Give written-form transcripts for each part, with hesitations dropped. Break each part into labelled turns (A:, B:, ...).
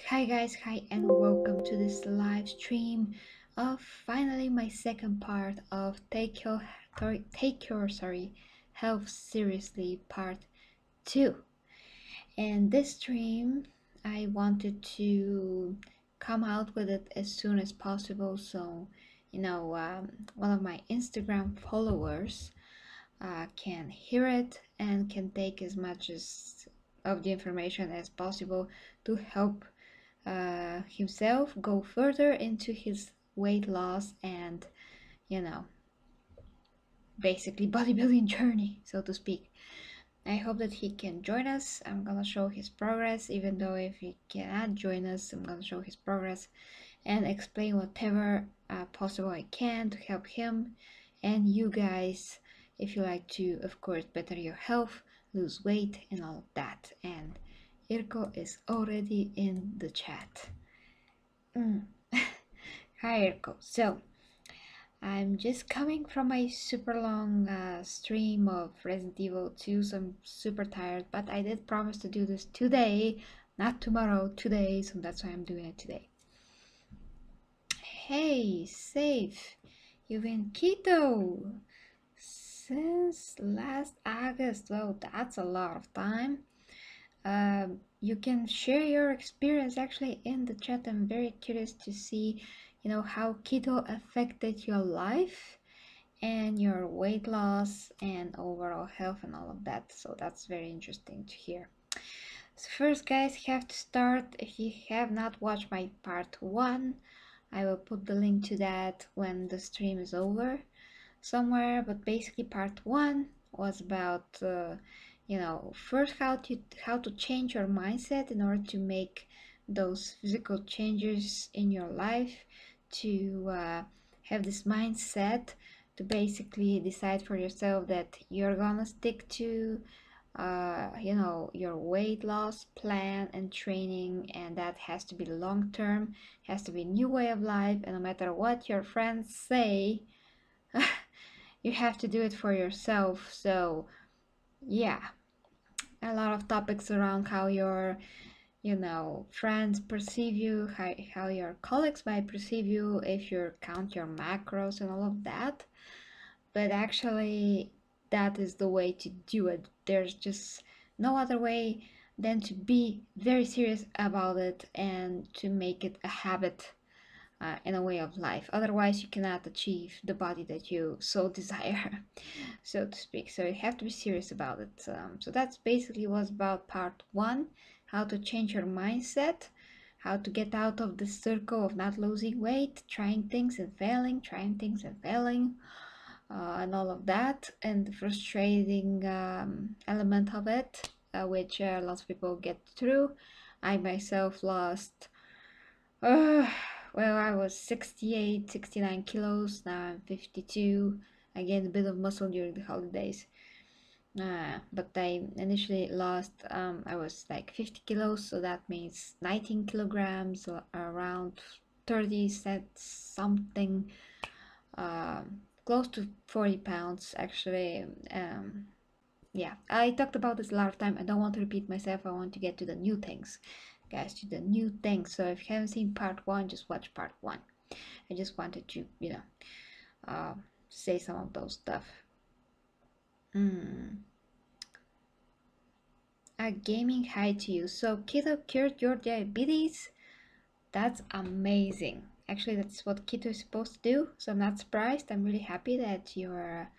A: Hi guys, hi and welcome to this live stream of finally my second part of Take Your Health Seriously Part 2. And this stream I wanted to come out with it as soon as possible, so one of my Instagram followers can hear it and can take as much as of the information as possible to help himself go further into his weight loss and, you know, basically bodybuilding journey, so to speak. I hope that he can join us. I'm gonna show his progress, even though if he cannot join us, I'm gonna show his progress and explain whatever possible I can to help him and you guys if you like to, of course, better your health, lose weight, and all of that. And Irko is already in the chat. Hi Irko. So I'm just coming from a super long stream of Resident Evil 2, so I'm super tired, but I did promise to do this today, not tomorrow, today, so that's why I'm doing it today. Hey, Safe, you've been keto since last August. Well, that's a lot of time. You can share your experience actually in the chat. I'm very curious to see, how keto affected your life and your weight loss and overall health and all of that. So that's very interesting to hear. So first, guys, you have to start. If you have not watched my part 1, I will put the link to that when the stream is over somewhere. But basically part 1 was about first how to change your mindset in order to make those physical changes in your life, to have this mindset to basically decide for yourself that you're gonna stick to your weight loss plan and training, and that has to be long term, has to be a new way of life, and no matter what your friends say, you have to do it for yourself. So yeah, a lot of topics around how your friends perceive you, how your colleagues might perceive you if you count your macros and all of that. But actually that is the way to do it. There's just no other way than to be very serious about it and to make it a habit in a way of life. Otherwise you cannot achieve the body that you so desire, so to speak. So you have to be serious about it. So that's basically was about part 1, how to change your mindset, how to get out of the circle of not losing weight, trying things and failing, and all of that, and the frustrating element of it, which lots of people get through. I myself lost well, I was 68, 69 kilos, now I'm 52. I gained a bit of muscle during the holidays. But I initially lost, I was like 50 kilos, so that means 19 kilograms, or around 30 cents something, close to 40 pounds actually. Yeah, I talked about this a lot of time. I don't want to repeat myself. I want to get to the new things, guys, to the new things. So if you haven't seen part 1, just watch part 1. I just wanted to, say some of those stuff. A gaming hi to you. So keto cured your diabetes? That's amazing. Actually, that's what keto is supposed to do. So I'm not surprised. I'm really happy that you're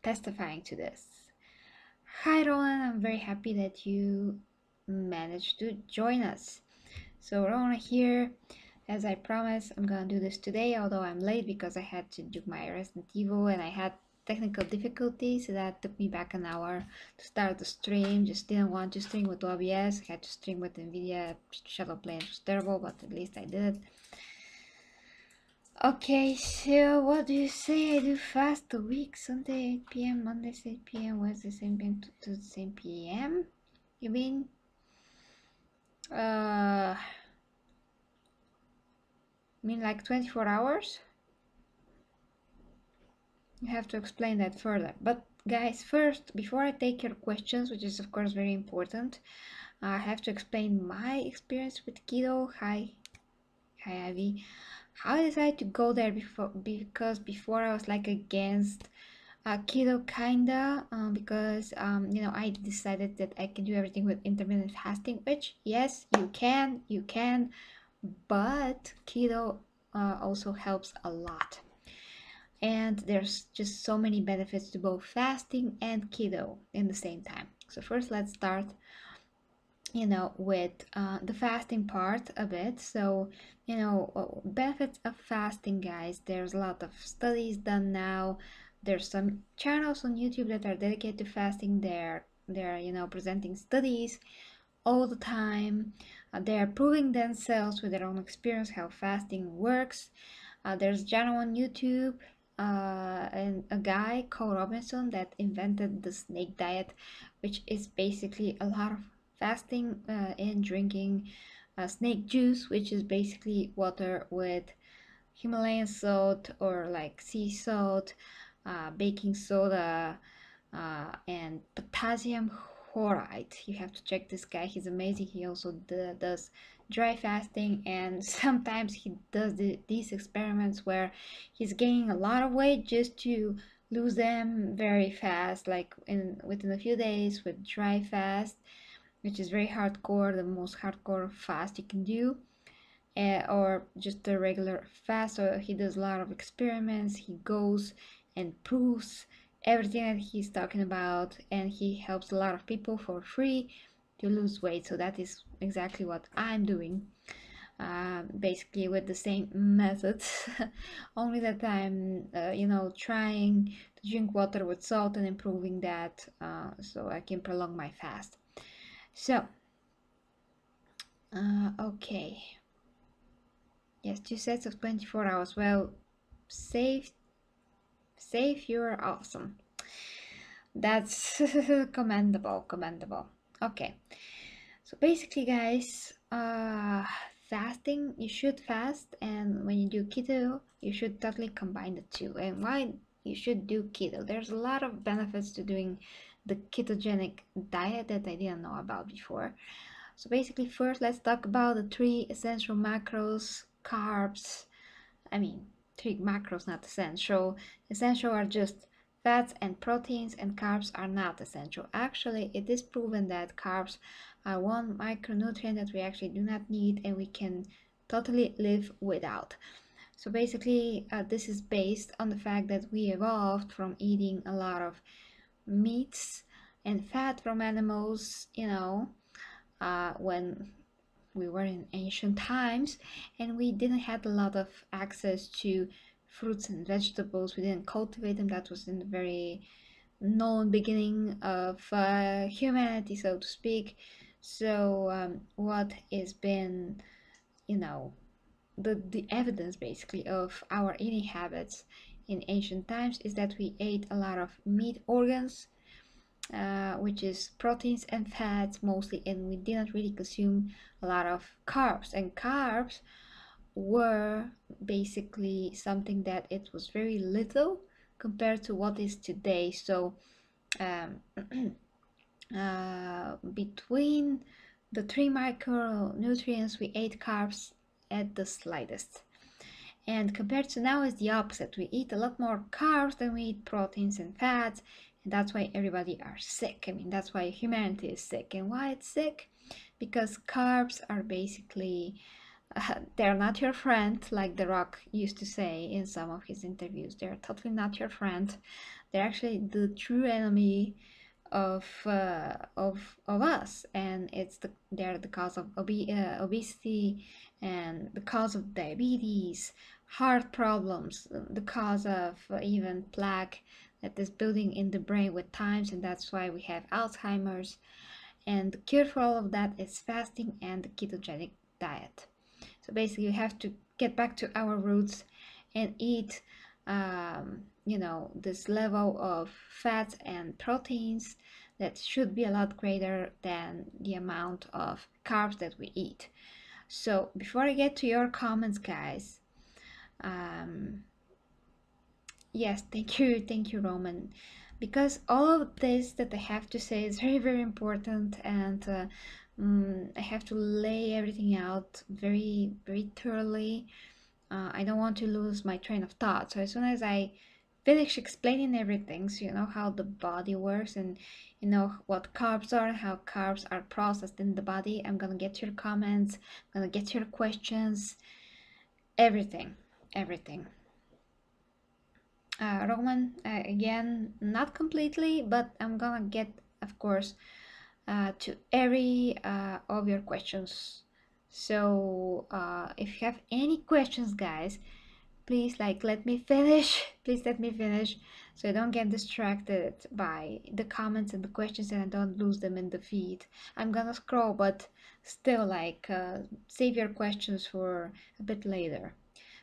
A: testifying to this. Hi Roland, I'm very happy that you managed to join us. So Roland here, as I promised, I'm gonna do this today, although I'm late because I had to do my Resident Evil and I had technical difficulties, so that took me back an hour to start the stream. Just didn't want to stream with OBS, I had to stream with NVIDIA Shadowplay. It was terrible, but at least I did it. Okay, so what do you say? I do fast a week, Sunday 8 p.m, Mondays 8 p.m, Wednesday 7 p.m to the same p.m. You mean? Like 24 hours? You have to explain that further. But guys, first, before I take your questions, which is of course very important, I have to explain my experience with keto. Hi, Ivy. How I decided to go there before, because before I was like against keto kinda, because I decided that I can do everything with intermittent fasting, which yes, you can, but keto also helps a lot. And there's just so many benefits to both fasting and keto in the same time. So first, let's start with the fasting part a bit. So, benefits of fasting, guys. There's a lot of studies done now. There's some channels on YouTube that are dedicated to fasting. They're presenting studies all the time. They're proving themselves with their own experience how fasting works. There's a channel on YouTube and a guy called Robinson that invented the snake diet, which is basically a lot of fasting and drinking snake juice, which is basically water with Himalayan salt or like sea salt, baking soda, and potassium chloride. You have to check this guy. He's amazing. He also does dry fasting, and sometimes he does these experiments where he's gaining a lot of weight just to lose them very fast, like within a few days with dry fast, which is very hardcore, the most hardcore fast you can do, or just the regular fast. So he does a lot of experiments. He goes and proves everything that he's talking about, and he helps a lot of people for free to lose weight. So that is exactly what I'm doing, basically with the same methods, only that I'm trying to drink water with salt and improving that, so I can prolong my fast. So okay, yes, 2 sets of 24 hours. Well, safe, you're awesome. That's commendable. Okay, so basically, guys, fasting, you should fast, and when you do keto, you should totally combine the two. And why you should do keto? There's a lot of benefits to doing the ketogenic diet that I didn't know about before. So basically, first, let's talk about the three essential macros: carbs, I mean, three macros not essential. Essential are just fats and proteins, and carbs are not essential. Actually, it is proven that carbs are one micronutrient that we actually do not need and we can totally live without. So basically, this is based on the fact that we evolved from eating a lot of meats and fat from animals, when we were in ancient times, and we didn't have a lot of access to fruits and vegetables. We didn't cultivate them. That was in the very known beginning of humanity, so to speak. So what has been, you know the evidence basically of our eating habits in ancient times is that we ate a lot of meat organs, which is proteins and fats mostly, and we didn't really consume a lot of carbs. And carbs were basically something that it was very little compared to what is today. So um, between the three micronutrients, we ate carbs at the slightest. And compared to now is the opposite. We eat a lot more carbs than we eat proteins and fats, and that's why everybody are sick. I mean, that's why humanity is sick. And why it's sick? Because carbs are basically they're not your friend, like The Rock used to say in some of his interviews. They're totally not your friend. They're actually the true enemy of us, and they're the cause of obesity, and the cause of diabetes, heart problems, the cause of even plaque that is building in the brain with times, and that's why we have Alzheimer's. And the cure for all of that is fasting and the ketogenic diet. So basically, we have to get back to our roots and eat, this level of fats and proteins that should be a lot greater than the amount of carbs that we eat. So before I get to your comments, guys, um, yes, thank you, Roman, because all of this that I have to say is very, very important, and I have to lay everything out very, very thoroughly. I don't want to lose my train of thought. So as soon as I finish explaining everything, so you know how the body works and you know what carbs are, how carbs are processed in the body, I'm gonna get your comments, I'm gonna get your questions, everything, everything. Roman, again, not completely, but I'm gonna get, of course, to every of your questions. So if you have any questions, guys, please let me finish. Please let me finish, so I don't get distracted by the comments and the questions, and I don't lose them in the feed. I'm gonna scroll, but still, save your questions for a bit later.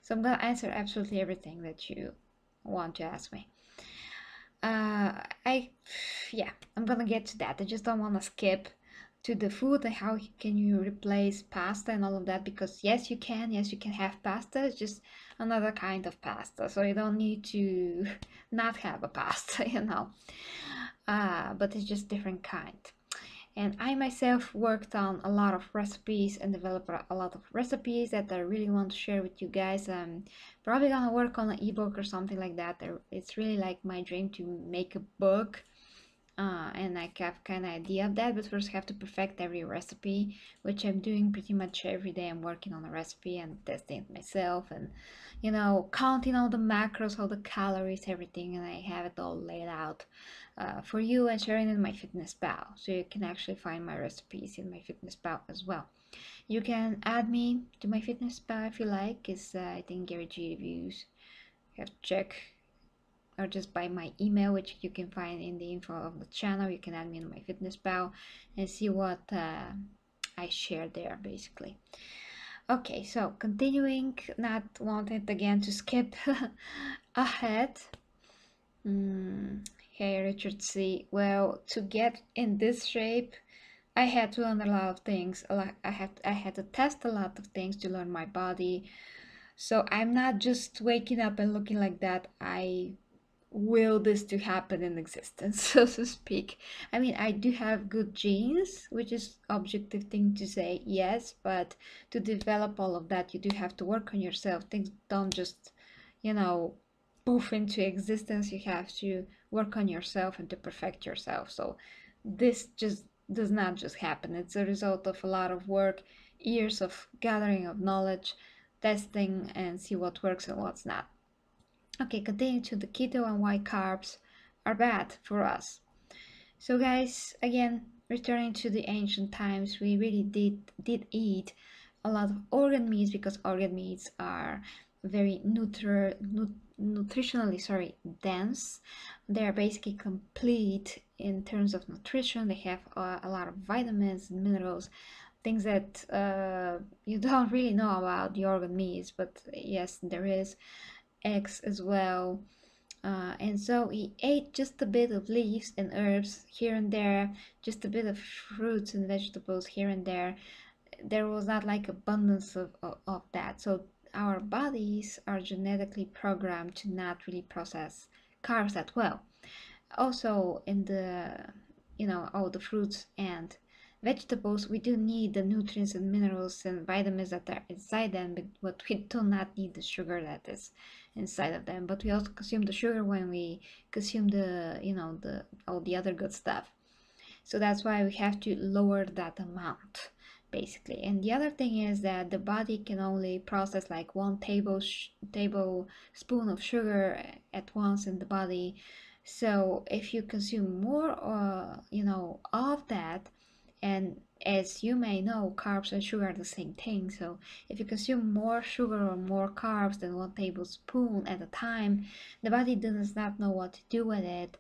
A: So I'm gonna answer absolutely everything that you want to ask me. I yeah, I'm gonna get to that. I just don't want to skip to the food and how can you replace pasta and all of that, because yes you can, yes you can have pasta, it's just another kind of pasta, so you don't need to not have a pasta, you know. But it's just different kind. And I myself worked on a lot of recipes and developed a lot of recipes that I really want to share with you guys. I'm probably gonna work on an ebook or something like that. It's really like my dream to make a book, and I have kind of idea of that, but first I have to perfect every recipe, which I'm doing pretty much every day. I'm working on a recipe and testing it myself, and you know, counting all the macros, all the calories, everything, and I have it all laid out for you and sharing in my fitness pal, so you can actually find my recipes in my fitness pal as well. You can add me to my fitness pal if you like. It's I think Gary G reviews. You have to check, or just by my email, which you can find in the info of the channel. You can add me in my fitness pal and see what I share there basically. Okay, so continuing, not wanted again to skip ahead. Hey Richard C. Well, to get in this shape, I had to learn a lot of things. I had to test a lot of things to learn my body. So I'm not just waking up and looking like that. I will this to happen in existence, so to speak. I mean, I do have good genes, which is objective thing to say, yes, but to develop all of that, you do have to work on yourself. Things don't just, you know, poof into existence. You have to work on yourself and to perfect yourself. So this just does not just happen. It's a result of a lot of work, years of gathering of knowledge, testing, and see what works and what's not. Okay, continuing to the keto and why carbs are bad for us. So guys, again, returning to the ancient times, we really did eat a lot of organ meats, because organ meats are very nutritionally, sorry, dense. They are basically complete in terms of nutrition. They have a lot of vitamins and minerals, things that you don't really know about the organ meats, but yes, there is eggs as well. And so he ate just a bit of leaves and herbs here and there, just a bit of fruits and vegetables here and there. There was not like abundance of that. So our bodies are genetically programmed to not really process carbs that well. Also in the, you know, all the fruits and vegetables, we do need the nutrients and minerals and vitamins that are inside them, but we do not need the sugar that is inside of them. But we also consume the sugar when we consume the, you know, the all the other good stuff. So that's why we have to lower that amount basically. And the other thing is that the body can only process like one tablespoon of sugar at once in the body. So if you consume more, you know, of that, and as you may know, carbs and sugar are the same thing. So if you consume more sugar or more carbs than one tablespoon at a time, the body does not know what to do with it,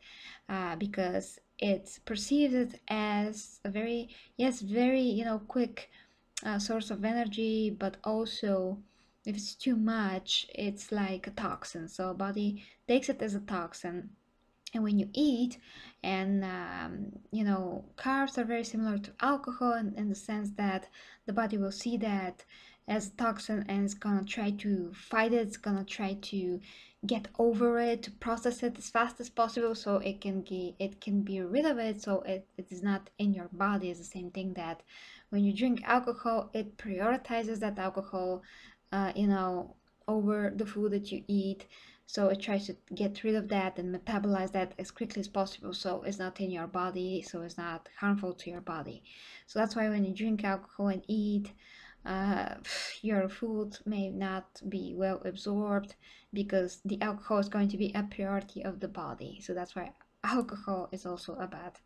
A: because it's perceived as a very, yes, very, you know, quick source of energy, but also if it's too much, it's like a toxin. So body takes it as a toxin, And when you eat, and you know, carbs are very similar to alcohol in the sense that the body will see that as a toxin and it's gonna try to fight it, it's gonna try to get over it, to process it as fast as possible so it can be rid of it, so it is not in your body. It's the same thing that when you drink alcohol, it prioritizes that alcohol, you know, over the food that you eat, so it tries to get rid of that and metabolize that as quickly as possible so it's not in your body, so it's not harmful to your body. So that's why when you drink alcohol and eat, uh, your food may not be well absorbed because the alcohol is going to be a priority of the body. So that's why alcohol is also a bad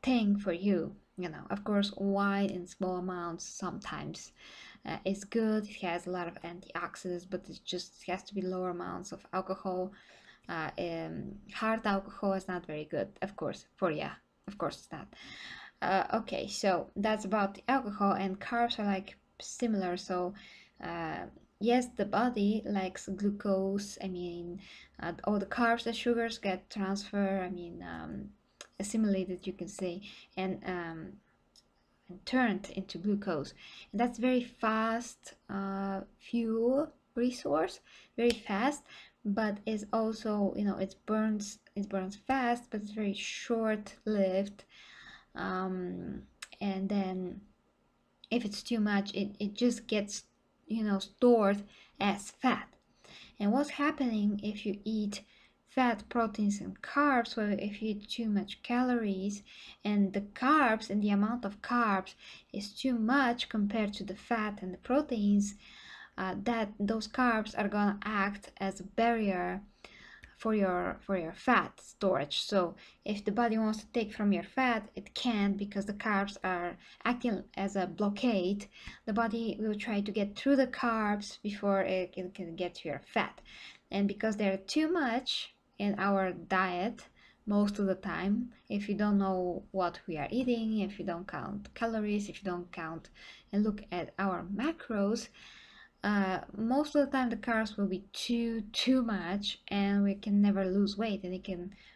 A: thing for you. You know, of course, wine in small amounts sometimes is good. It has a lot of antioxidants, but it has to be lower amounts of alcohol. Hard alcohol is not very good, of course. Of course it's not. Okay, so that's about the alcohol, and carbs are like similar. So uh, yes, the body likes glucose. I mean, all the carbs and sugars get transferred. I mean, assimilated, you can say, and turned into glucose. And that's very fast fuel resource, very fast, but is also, you know, it burns fast, but it's very short lived. Um, and then if it's too much, it just gets, you know, stored as fat. And what's happening if you eat fat, proteins, and carbs? Well, if you eat too much calories and the carbs and the amount of carbs is too much compared to the fat and the proteins, that those carbs are gonna act as a barrier for your fat storage. So if the body wants to take from your fat, it can't because the carbs are acting as a blockade. The body will try to get through the carbs before it can get to your fat. And because they're too much in our diet most of the time, if you don't know what we are eating, if you don't count calories, if you don't count and look at our macros, most of the time the carbs will be too much, and we can never lose weight, and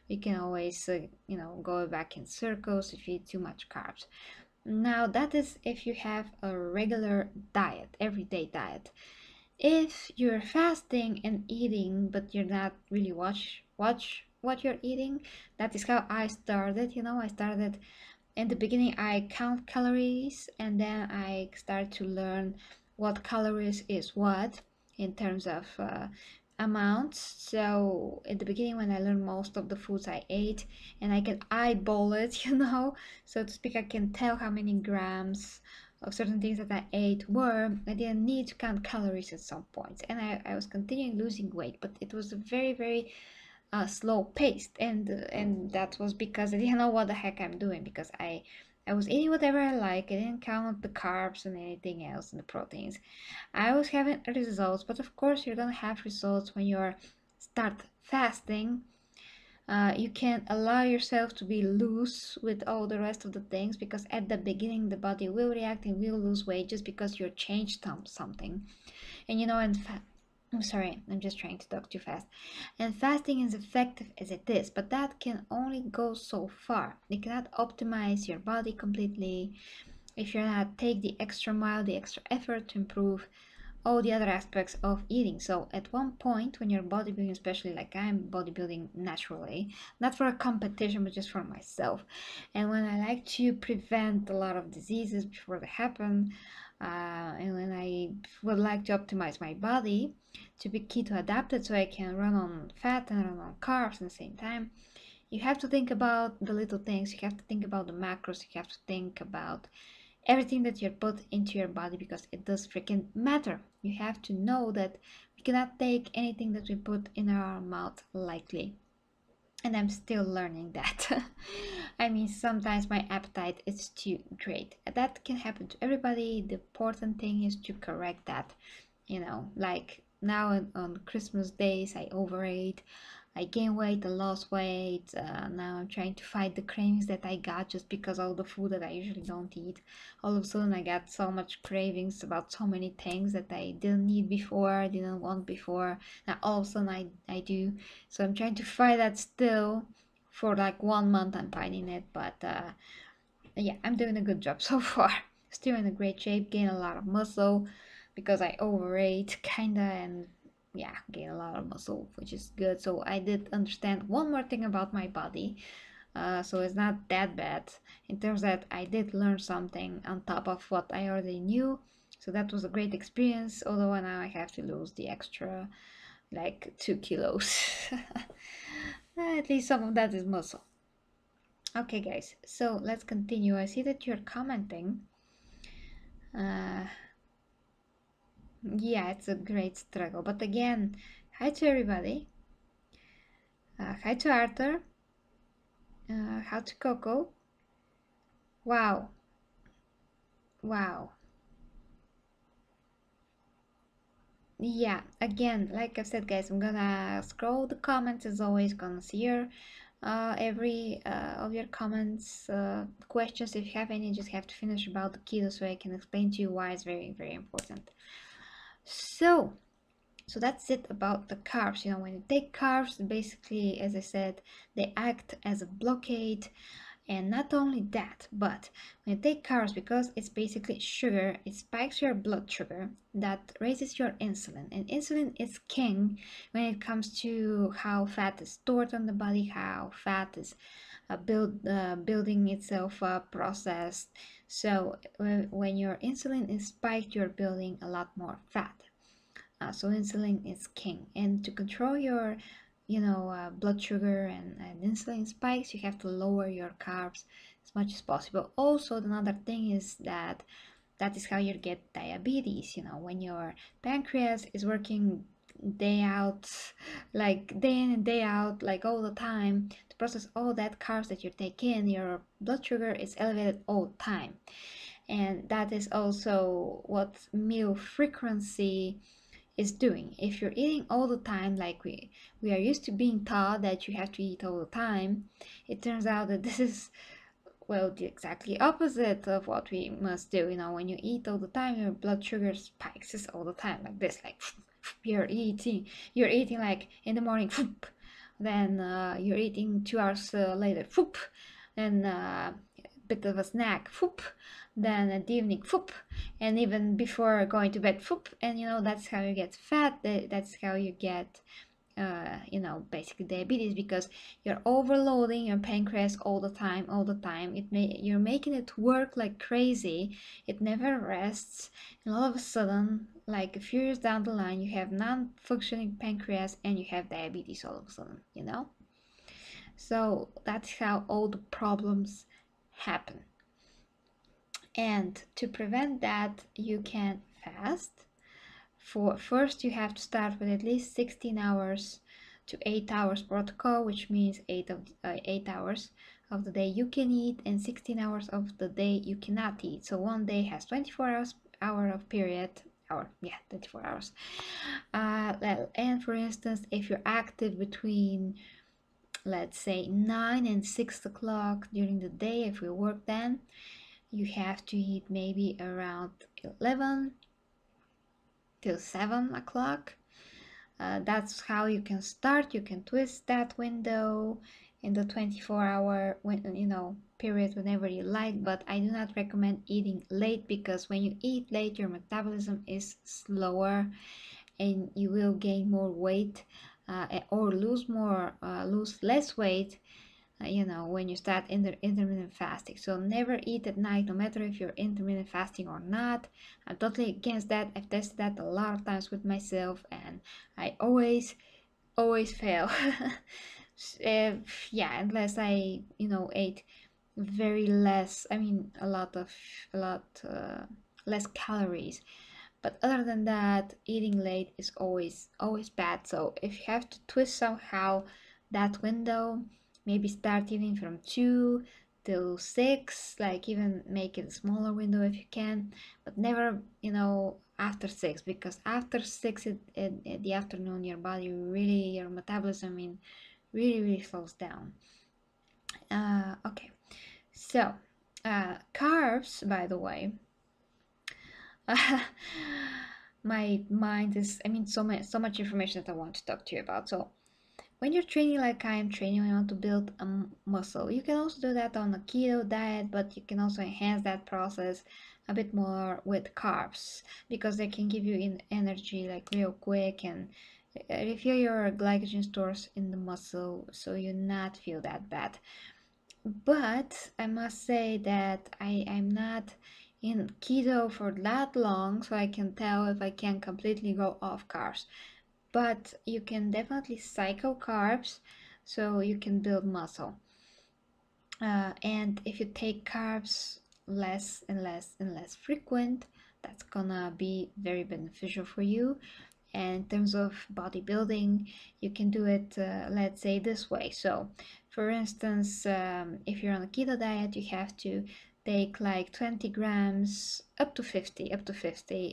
A: we can always you know, go back in circles if you eat too much carbs. Now that is if you have a regular diet, everyday diet. If you're fasting and eating but you're not really watch what you're eating, that is how I started. You know, I started in the beginning, I count calories, and then I start to learn what calories is what in terms of amounts. So in the beginning, when I learned most of the foods I ate, and I can eyeball it, you know, so to speak, I can tell how many grams of certain things that I ate were. I didn't need to count calories at some points, and I was continuing losing weight, but it was a very slow paced, and that was because I didn't know what the heck I'm doing, because I was eating whatever I like. I didn't count the carbs and anything else and the proteins. I was having results, but of course you're gonna have results when you're start fasting. You can allow yourself to be loose with all the rest of the things, because at the beginning the body will react and will lose weight just because you're changed something. And you know, I'm sorry, I'm just trying to talk too fast. And fasting is effective as it is, but that can only go so far. It cannot optimize your body completely if you're not take the extra mile, the extra effort to improve all the other aspects of eating. So at one point when you're bodybuilding, especially like I'm bodybuilding naturally, not for a competition but just for myself, and when I like to prevent a lot of diseases before they happen, and when I would like to optimize my body to be keto adapted so I can run on fat and run on carbs at the same time, you have to think about the little things. You have to think about the macros. You have to think about everything that you put into your body, because it does freaking matter. You have to know that we cannot take anything that we put in our mouth lightly. And I'm still learning that. I mean, sometimes my appetite is too great. That can happen to everybody. The important thing is to correct that. You know, like now on Christmas days, I overate. I gain weight, I lost weight. Now I'm trying to fight the cravings that I got just because all the food that I usually don't eat. All of a sudden, I got so much cravings about so many things that I didn't need before, didn't want before. Now all of a sudden, I do. So I'm trying to fight that still for like 1 month I'm fighting it, but yeah, I'm doing a good job so far. Still in a great shape, gain a lot of muscle because I overate kinda, and yeah, gain a lot of muscle, which is good. So I did understand one more thing about my body. So it's not that bad in terms that I did learn something on top of what I already knew. So that was a great experience, although now I have to lose the extra like 2 kilos. At least some of that is muscle. Okay, guys, so let's continue. I see that you're commenting. Uh, yeah, it's a great struggle. But again, hi to everybody. Hi to Arthur. Hi to Coco. Wow. Wow. Yeah, again, like I said, guys, I'm gonna scroll the comments as always, gonna see your every of your comments, questions. If you have any, just have to finish about the keto so I can explain to you why it's very, very important. So, so that's it about the carbs. You know, when you take carbs, basically, as I said, they act as a blockade. And not only that, but when you take carbs, because it's basically sugar, it spikes your blood sugar, that raises your insulin. And insulin is king when it comes to how fat is stored on the body, how fat is building itself up, processed. So when your insulin is spiked, you're building a lot more fat. So insulin is king, and to control your blood sugar and insulin spikes, you have to lower your carbs as much as possible. Also, another thing is that is how you get diabetes. You know, when your pancreas is working day out, like day in and day out, like all the time, to process all that carbs that you take in, your blood sugar is elevated all the time. And that is also what meal frequency is doing. If you're eating all the time, like we are used to being taught that you have to eat all the time, it turns out that this is, well, the exactly opposite of what we must do. You know, when you eat all the time, your blood sugar spikes all the time, like this, like you're eating like in the morning, then you're eating 2 hours later, then a bit of a snack, then at the evening, and even before going to bed, and you know that's how you get fat. That's how you get basically diabetes, because you're overloading your pancreas all the time. You're making it work like crazy. It never rests, and all of a sudden, like a few years down the line, you have non-functioning pancreas and you have diabetes all of a sudden, you know. So that's how all the problems happen. And to prevent that, you can fast. For first, you have to start with at least 16 hours to 8 hours protocol, which means 8 hours of the day you can eat and 16 hours of the day you cannot eat. So one day has 24 hour of period. 24 hours. And for instance, if you're active between, let's say, 9 and 6 o'clock during the day, if you work then, you have to eat maybe around 11 till 7 o'clock. That's how you can start. You can twist that window in the 24-hour period whenever you like, but I do not recommend eating late, because when you eat late, your metabolism is slower and you will gain more weight, or lose less weight, when you start intermittent fasting. So never eat at night, no matter if you're intermittent fasting or not. I'm totally against that. I've tested that a lot of times with myself, and I always fail. Yeah, unless I ate very less. I mean, a lot less calories. But other than that, eating late is always bad. So if you have to twist somehow that window, maybe start eating from 2 till 6, like even make it a smaller window if you can, but never, after 6, because after 6 in the afternoon, your body really, your metabolism, really, really slows down. Okay, so carbs, by the way, my mind is, so much information that I want to talk to you about. So when you're training like I am training, you want to build a muscle. You can also do that on a keto diet, but you can also enhance that process a bit more with carbs because they can give you energy like real quick and refill your glycogen stores in the muscle so you not feel that bad. But I must say that I'm not in keto for that long, so I can tell if I can completely go off carbs. But you can definitely cycle carbs so you can build muscle. And if you take carbs less and less and less frequent, that's gonna be very beneficial for you. And in terms of bodybuilding, you can do it, let's say, this way. So, for instance, if you're on a keto diet, you have to take like 20 grams up to 50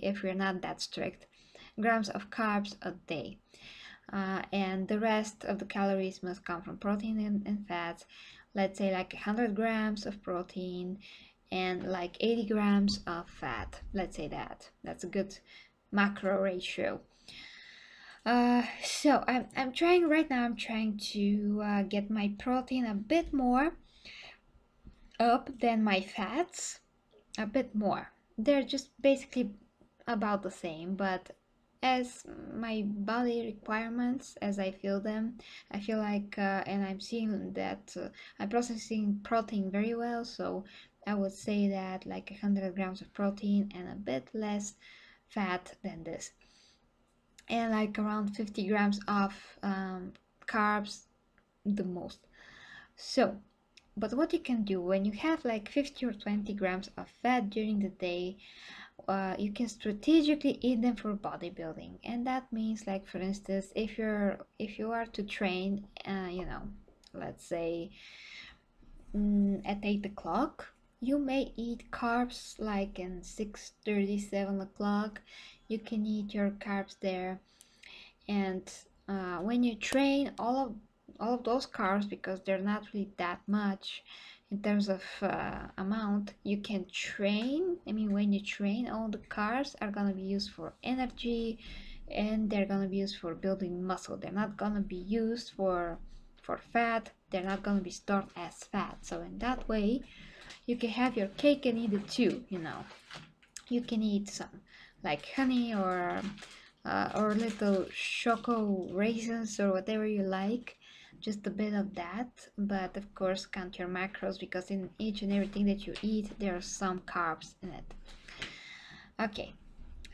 A: if you're not that strict, grams of carbs a day. And the rest of the calories must come from protein and fats. Let's say like 100 grams of protein and like 80 grams of fat. Let's say that. That's a good macro ratio. So I'm trying right now. I'm trying to get my protein a bit more up than my fats, a bit more. They're just basically about the same, but as my body requirements, as I feel them, I feel like, and I'm seeing that I'm processing protein very well. So I would say that like 100 grams of protein and a bit less fat than this, and like around 50 grams of carbs the most. So, but what you can do when you have like 50 or 20 grams of fat during the day, you can strategically eat them for bodybuilding, and that means like for instance, if you are to train, let's say at 8 o'clock, you may eat carbs like in 6:30, 7 o'clock. You can eat your carbs there, and when you train all of those carbs, because they're not really that much in terms of amount, you can train. I mean, when you train, all the carbs are gonna be used for energy, and they're gonna be used for building muscle. They're not gonna be used for fat. They're not gonna be stored as fat. So in that way, you can have your cake and eat it too. You can eat some like honey or little choco raisins or whatever you like, just a bit of that. But of course, count your macros because in each and everything that you eat, there are some carbs in it. Okay,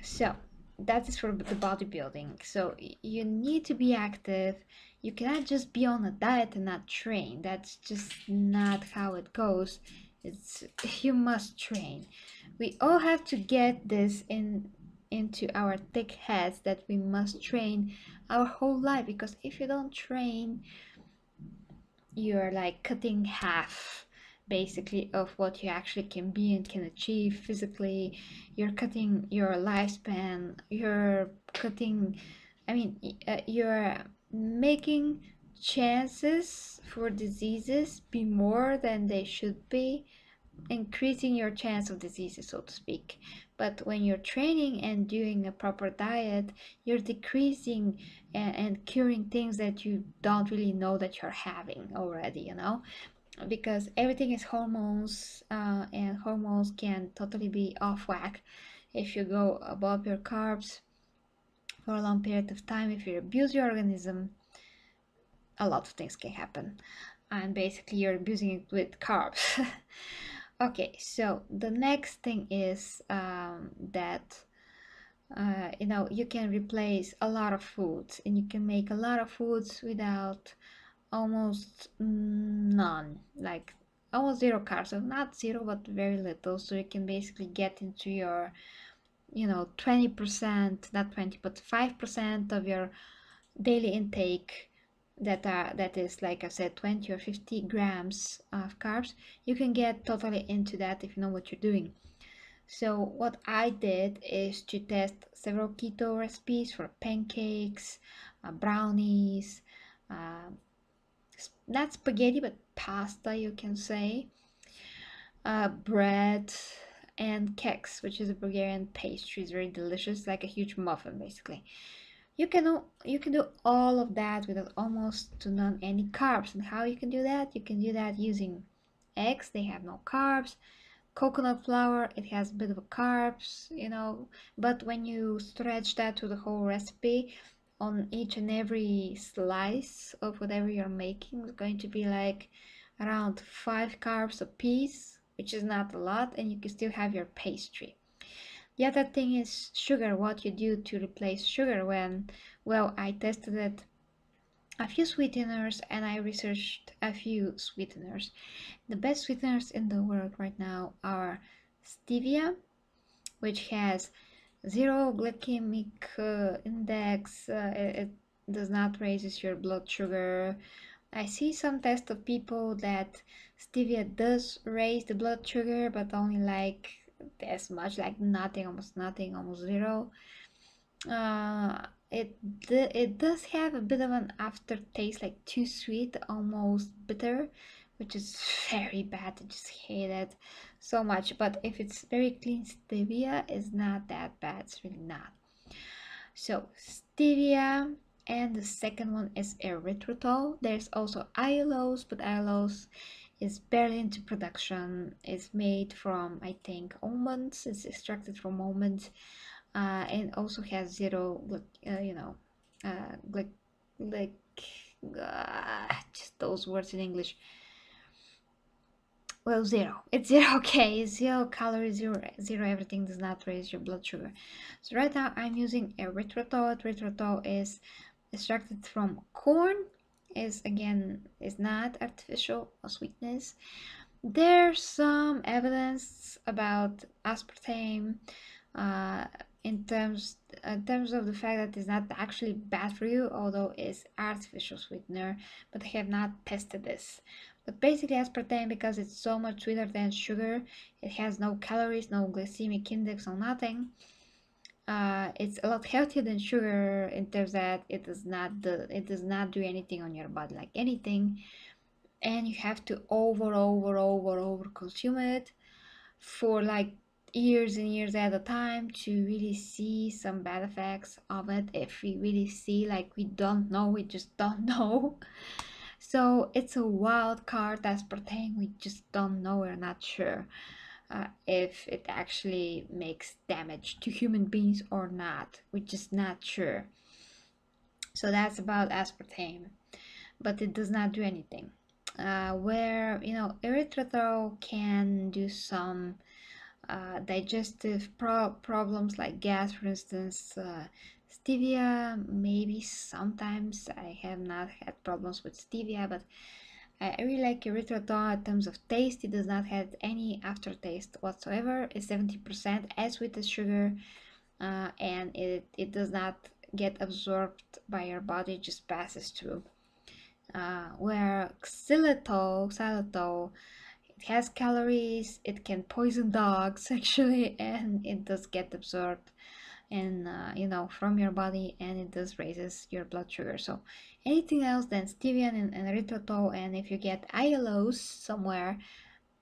A: so that is for the bodybuilding. So you need to be active. You cannot just be on a diet and not train. That's just not how it goes. It's you must train. We all have to get this into our thick heads that we must train our whole life, because if you don't train, you're like cutting half basically of what you actually can be and can achieve physically. You're cutting your lifespan, you're cutting, you're making chances for diseases be more than they should be, increasing your chance of diseases, so to speak. But when you're training and doing a proper diet, you're decreasing and curing things that you don't really know that you're having already, because everything is hormones, and hormones can totally be off whack if you go above your carbs for a long period of time. If you abuse your organism, a lot of things can happen, and basically you're abusing it with carbs. Okay, so the next thing is that you can replace a lot of foods, and you can make a lot of foods without almost none, like almost zero carbs. So not zero, but very little. So you can basically get into your 20%, not 20, but 5% of your daily intake, that is, like I said, 20 or 50 grams of carbs. You can get totally into that if you know what you're doing. So what I did is to test several keto recipes for pancakes, brownies, uh, not spaghetti but pasta, you can say, bread, and keks, which is a Bulgarian pastry. It's very delicious, like a huge muffin basically. you can do all of that without almost to none any carbs. And how you can do that? You can do that using eggs. They have no carbs. Coconut flour, it has a bit of a carbs, but when you stretch that to the whole recipe, on each and every slice of whatever you're making, it's going to be like around 5 carbs a piece, which is not a lot, and you can still have your pastry. The other thing is sugar, what you do to replace sugar when, well, I tested it a few sweeteners and I researched a few sweeteners. The best sweeteners in the world right now are stevia, which has zero glycemic index. It does not raises your blood sugar. I see some tests of people that stevia does raise the blood sugar, but only like as much, like nothing, almost zero. It does have a bit of an aftertaste, like too sweet, almost bitter, which is very bad. I just hate it so much. But if it's very clean stevia, it's not that bad. It's really not. So stevia, and the second one is erythritol. There's also allulose, but allulose is barely into production. It's made from, I think, almonds. It's extracted from almonds, and also has zero, like, like, just those words in English. Well, zero. It's zero. Okay, zero calories, zero everything. Does not raise your blood sugar. So right now I'm using erythritol. Erythritol is extracted from corn. Is not artificial sweetness. There's some evidence about aspartame, uh, in terms of the fact that it's not actually bad for you, although it's artificial sweetener, but I have not tested this. But basically aspartame, because it's so much sweeter than sugar, it has no calories, no glycemic index, no nothing. It's a lot healthier than sugar in terms that it does not do anything on your body like anything, and you have to over consume it for like years and years at a time to really see some bad effects of it. If we really see, like, we don't know, we just don't know. So it's a wild card aspartame. We just don't know. We're not sure if it actually makes damage to human beings or not. We're just not sure. So that's about aspartame, but it does not do anything. Where erythritol can do some digestive problems like gas, for instance. Stevia, maybe sometimes. I have not had problems with stevia, but I really like erythritol in terms of taste. It does not have any aftertaste whatsoever. It's 70% as sweet as sugar, and it does not get absorbed by your body, it just passes through. Where xylitol, it has calories, it can poison dogs actually, and it does get absorbed and from your body, and it does raises your blood sugar. So anything else than stevia and erythritol, and if you get allulose somewhere,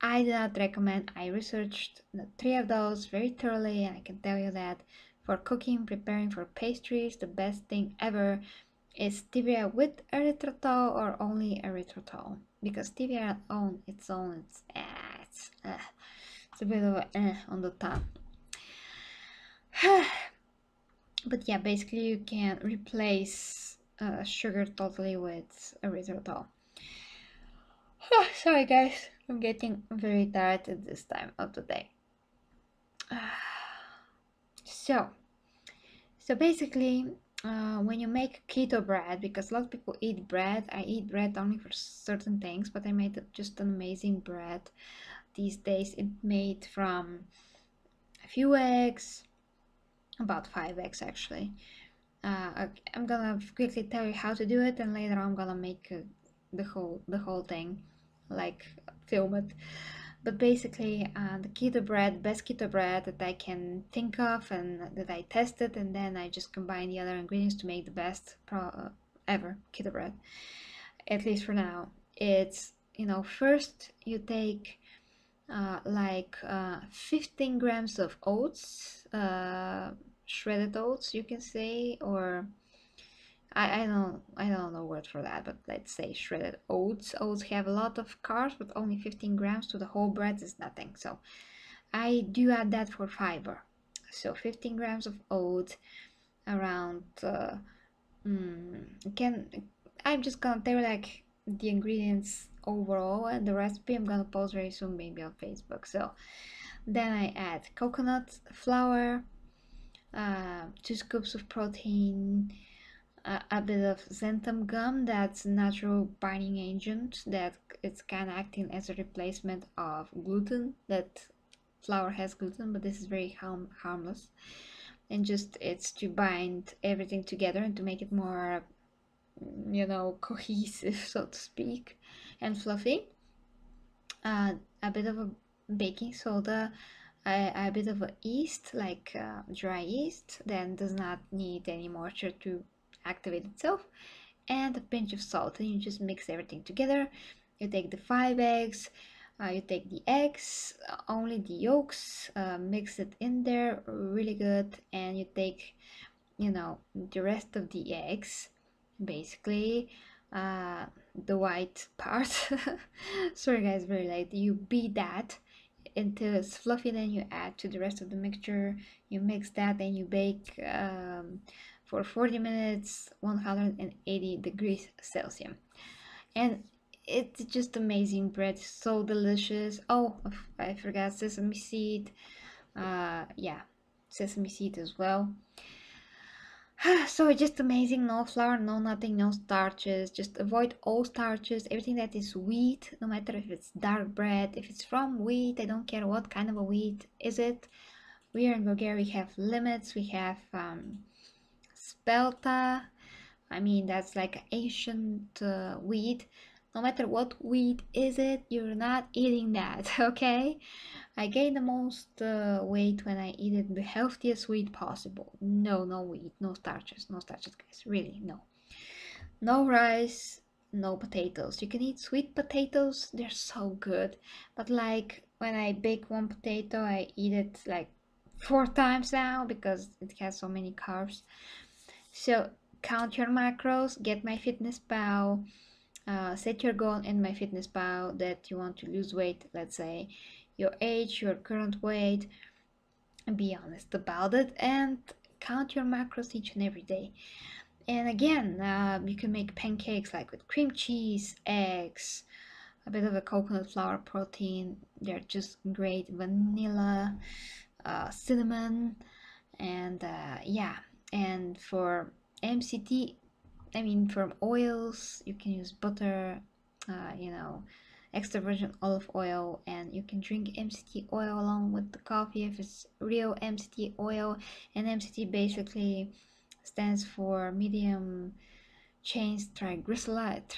A: I do not recommend. I researched the three of those very thoroughly, and I can tell you that for cooking, preparing for pastries, the best thing ever is stevia with erythritol or only erythritol, because stevia on its own, it's a bit of a on the tongue. But yeah, basically you can replace sugar totally with erythritol. Sorry guys, I'm getting very tired at this time of the day. So basically, when you make keto bread, because a lot of people eat bread, I eat bread only for certain things, but I made just an amazing bread these days. It made from a few eggs, about 5 eggs actually. I'm gonna quickly tell you how to do it, and later I'm gonna make the whole thing, like film it. But basically, the keto bread, best keto bread that I can think of and that I tested, and then I just combine the other ingredients to make the best ever keto bread, at least for now. It's, first you take like 15 grams of oats, shredded oats, you can say, or I don't know word for that, but let's say shredded oats. Oats have a lot of carbs, but only 15 grams, to the whole bread is nothing. So I do add that for fiber. So 15 grams of oats, around can I'm just gonna tell you like the ingredients overall, and the recipe I'm gonna post very soon, maybe on Facebook. So then I add coconut flour, 2 scoops of protein, a bit of xanthan gum, that's natural binding agent that it's kind of acting as a replacement of gluten. That flour has gluten, but this is very harmless, and just it's to bind everything together and to make it more, cohesive, so to speak, and fluffy. A bit of a baking soda, a bit of a yeast, like dry yeast, then does not need any moisture to activate itself, and a pinch of salt, and you just mix everything together. You take the 5 eggs, you take the eggs, only the yolks, mix it in there really good, and you take, the rest of the eggs, basically, uh, the white part. Sorry guys, very late. You beat that until it's fluffy, then you add to the rest of the mixture. You mix that and you bake for 40 minutes, 180 degrees Celsius. And it's just amazing bread, so delicious. Oh, I forgot sesame seed. Yeah, sesame seed as well. So it's just amazing. No flour, no nothing, no starches. Just avoid all starches, everything that is wheat, no matter if it's dark bread, if it's from wheat. I don't care what kind of a wheat is it. We are in Bulgaria, we have limits. We have spelta. I mean, that's like ancient wheat. No matter what wheat is it, you're not eating that, okay? I gain the most weight when I eat it the healthiest wheat possible. No, no wheat, no starches, guys. Really, no. No rice, no potatoes. You can eat sweet potatoes, they're so good. But like when I bake one potato, I eat it like 4 times now because it has so many carbs. So count your macros, get my fitness pal, set your goal in my fitness pal that you want to lose weight, let's say your age, your current weight, and be honest about it, and count your macros each and every day. And again, you can make pancakes like with cream cheese, eggs, a bit of a coconut flour protein. They're just great. Vanilla, cinnamon, and yeah. And for MCT, I mean, from oils, you can use butter, uh, you know, extra virgin olive oil, and you can drink MCT oil along with the coffee if it's real MCT oil. And MCT basically stands for medium chain triglyceride.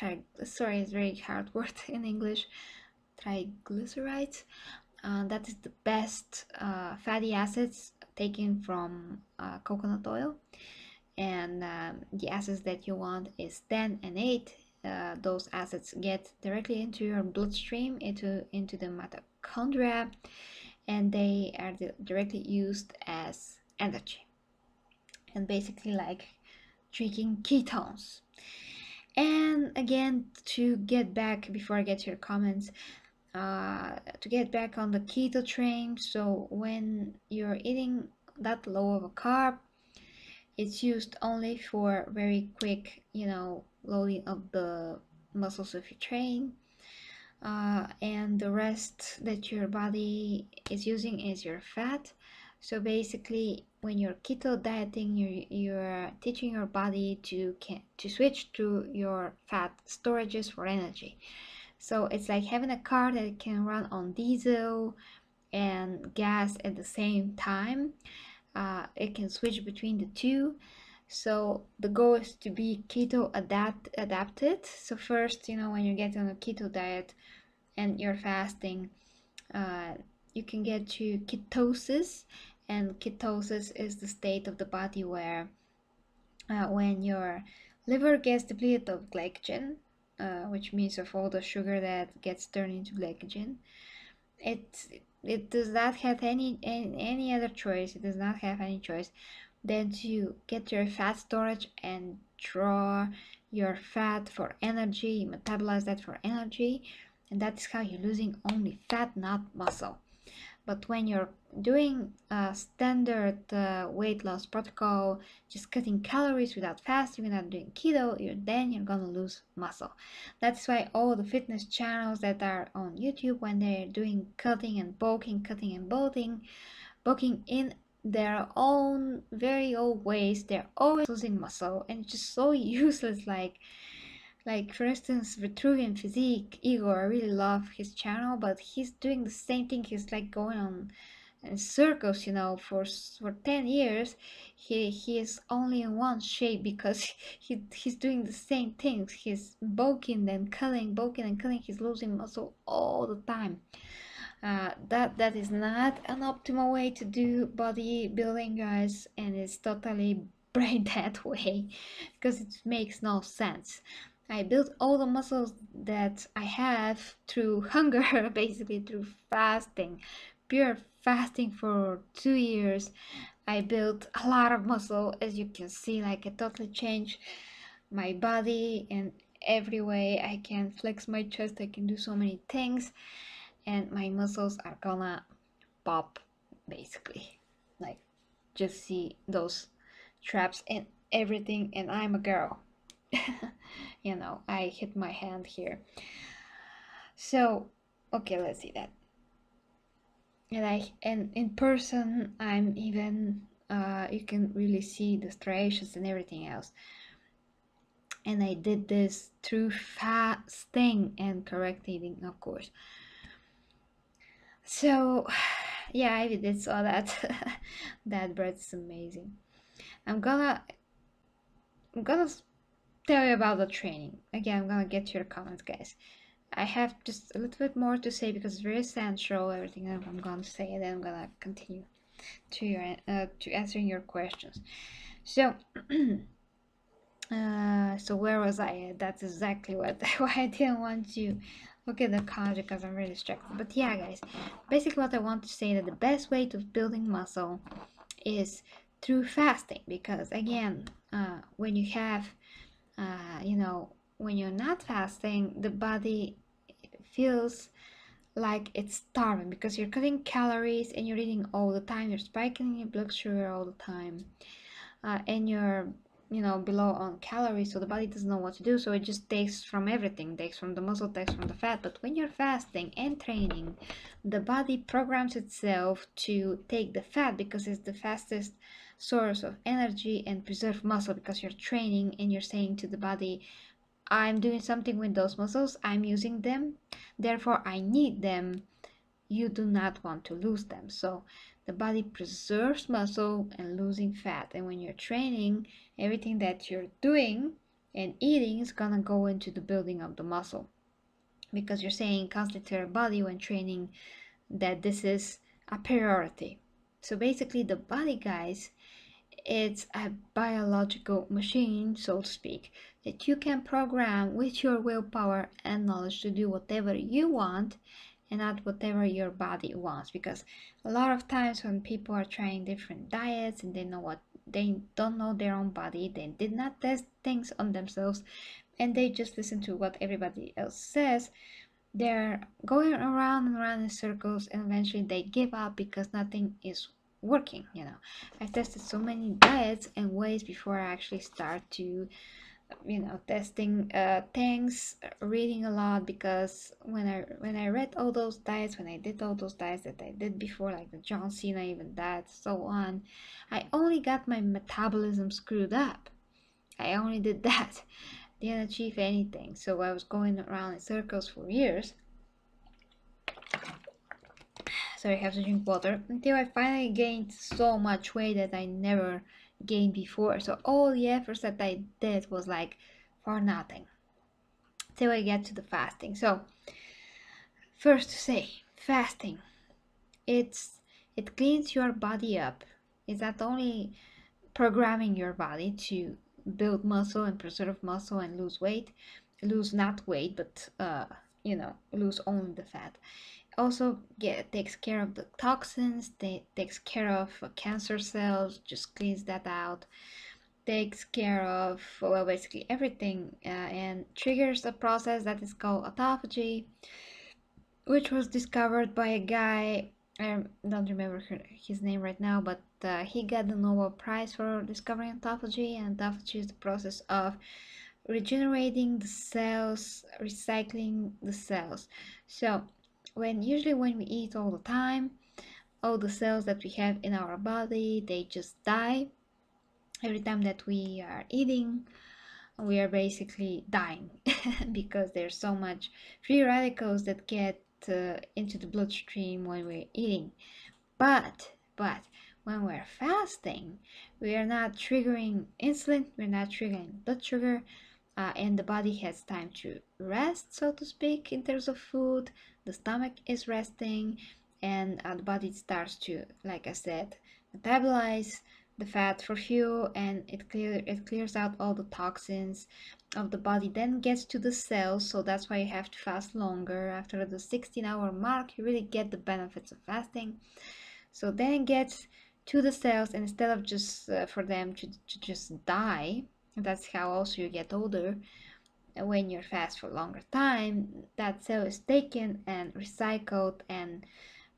A: Sorry, it's a very hard word in English. Triglycerides. That is the best fatty acids taken from coconut oil, and the acids that you want is 10 and 8. Those acids get directly into your bloodstream, into the mitochondria, and they are directly used as energy, and basically like drinking ketones. And again, to get back, before I get to your comments, to get back on the keto train, so when you're eating that low of a carb, it's used only for very quick, loading of the muscles of your train. And the rest that your body is using is your fat. So basically, when you're keto dieting, you're teaching your body to switch to your fat storages for energy. So it's like having a car that can run on diesel and gas at the same time. It can switch between the two. So the goal is to be keto adapted. So first, when you get on a keto diet and you're fasting, uh, you can get to ketosis, and ketosis is the state of the body where when your liver gets depleted of glycogen, which means of all the sugar that gets turned into glycogen, it does not have any other choice. It does not have any choice than to get your fat storage and withdraw your fat for energy, you metabolize that for energy, and that's how you're losing only fat, not muscle. But when you're doing a standard weight loss protocol, just cutting calories without fasting, without doing keto, you're gonna lose muscle. That's why all the fitness channels that are on YouTube, when they're doing cutting and bulking in their own very old ways, they're always losing muscle, and it's just so useless. Like for instance, Vitruvian Physique, Igor, I really love his channel, but he's doing the same thing. He's like going on in circles, for 10 years. He is only in one shape because he's doing the same things. He's bulking and cutting, bulking and cutting. He's losing muscle all the time. That is not an optimal way to do bodybuilding, guys, and it's totally brain dead way because it makes no sense. I built all the muscles that I have through hunger, basically through fasting, pure fasting for 2 years. I built a lot of muscle, as you can see. Like, I totally changed my body in every way. I can flex my chest, I can do so many things, and my muscles are gonna pop, basically. Like, just see those traps and everything, and I'm a girl. I hit my hand here. So, okay, let's see that. And in person, I'm even you can really see the striations and everything else. And I did this through fasting and correct eating, of course. So, yeah, I did saw that. That bread's amazing. I'm gonna tell you about the training. Again, I'm gonna get to your comments, guys. I have just a little bit more to say because it's very essential, everything that I'm gonna say, and then I'm gonna continue to answering your questions. So, so where was I at? That's exactly why I didn't want to look at the comments because I'm really distracted. But yeah, guys, basically what I want to say that the best way to building muscle is through fasting, because again, when you have when you're not fasting, the body feels like it's starving because you're cutting calories and you're eating all the time. You're spiking your blood sugar all the time, and you're below on calories, so the body doesn't know what to do, so it just takes from everything, takes from the muscle, takes from the fat. But when you're fasting and training, the body programs itself to take the fat because it's the fastest source of energy, and preserve muscle because you're training and you're saying to the body, I'm doing something with those muscles, I'm using them, therefore I need them. You do not want to lose them. So the body preserves muscle and losing fat. And when you're training, everything that you're doing and eating is gonna go into the building of the muscle, because you're saying constantly to your body when training that this is a priority. So basically, the body, guys, it's a biological machine, so to speak, that you can program with your willpower and knowledge to do whatever you want and not whatever your body wants. Because a lot of times when people are trying different diets and they don't know their own body, they did not test things on themselves, and they just listen to what everybody else says, they're going around and around in circles, and eventually they give up because nothing is working. I've tested so many diets and ways before I actually start to testing things, reading a lot, because when I read all those diets, when I did all those diets that I did before, like the John Cena even diet, so on, I only got my metabolism screwed up. I only did that. Didn't achieve anything. So I was going around in circles for years. Sorry, I have to drink water. Until I finally gained so much weight that I never gained before. So all the efforts that I did was like for nothing. Till I get to the fasting. So first to say, fasting, it cleans your body up. It's not only programming your body to build muscle and preserve muscle and lose weight, lose not weight, but lose only the fat. Also takes care of the toxins, takes care of cancer cells, just cleans that out. takes care of, well, basically everything, and triggers a process that is called autophagy, which was discovered by a guy. I don't remember his name right now, but he got the Nobel Prize for discovering autophagy, and autophagy is the process of regenerating the cells, recycling the cells. So usually when we eat all the time, all the cells that we have in our body, they just die. Every time that we are eating, we are basically dying because there's so much free radicals that get into the bloodstream when we're eating. But when we're fasting, we are not triggering insulin, we're not triggering blood sugar, and the body has time to rest, so to speak, in terms of food. The stomach is resting, and the body starts to, like I said, metabolize the fat for fuel, and it clears out all the toxins of the body, then gets to the cells. So that's why you have to fast longer. After the 16-hour mark, you really get the benefits of fasting. So then it gets to the cells, and instead of just for them to just die, that's how also you get older. When you're fast for a longer time, that cell is taken and recycled and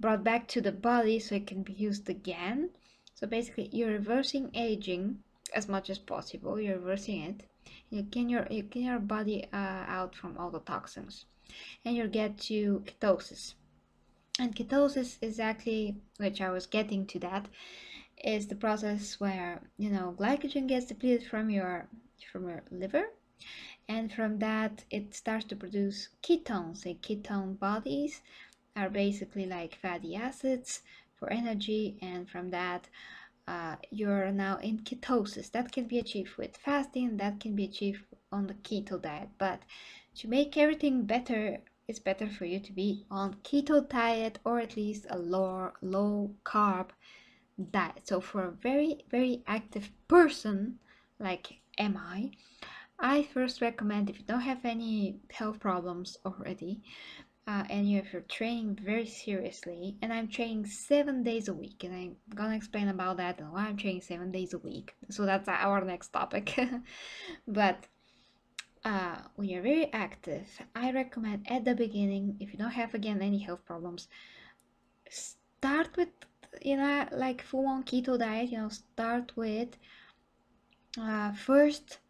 A: brought back to the body so it can be used again. So basically, you're reversing aging as much as possible. You're reversing it. You can your body out from all the toxins, and you get to ketosis. And ketosis is exactly, which I was getting to that, is the process where glycogen gets depleted from your liver, and from that it starts to produce ketones. And ketone bodies are basically like fatty acids for energy, and from that you're now in ketosis. That can be achieved with fasting, that can be achieved on the keto diet, but to make everything better, it's better for you to be on keto diet, or at least a low carb diet. So for a very very active person like am I first recommend, if you don't have any health problems already, and if you're training very seriously, and I'm training 7 days a week, and I'm gonna explain about that and why I'm training 7 days a week. So that's our next topic. But when you're very active, I recommend at the beginning, if you don't have again any health problems, start with like full-on keto diet. Start with first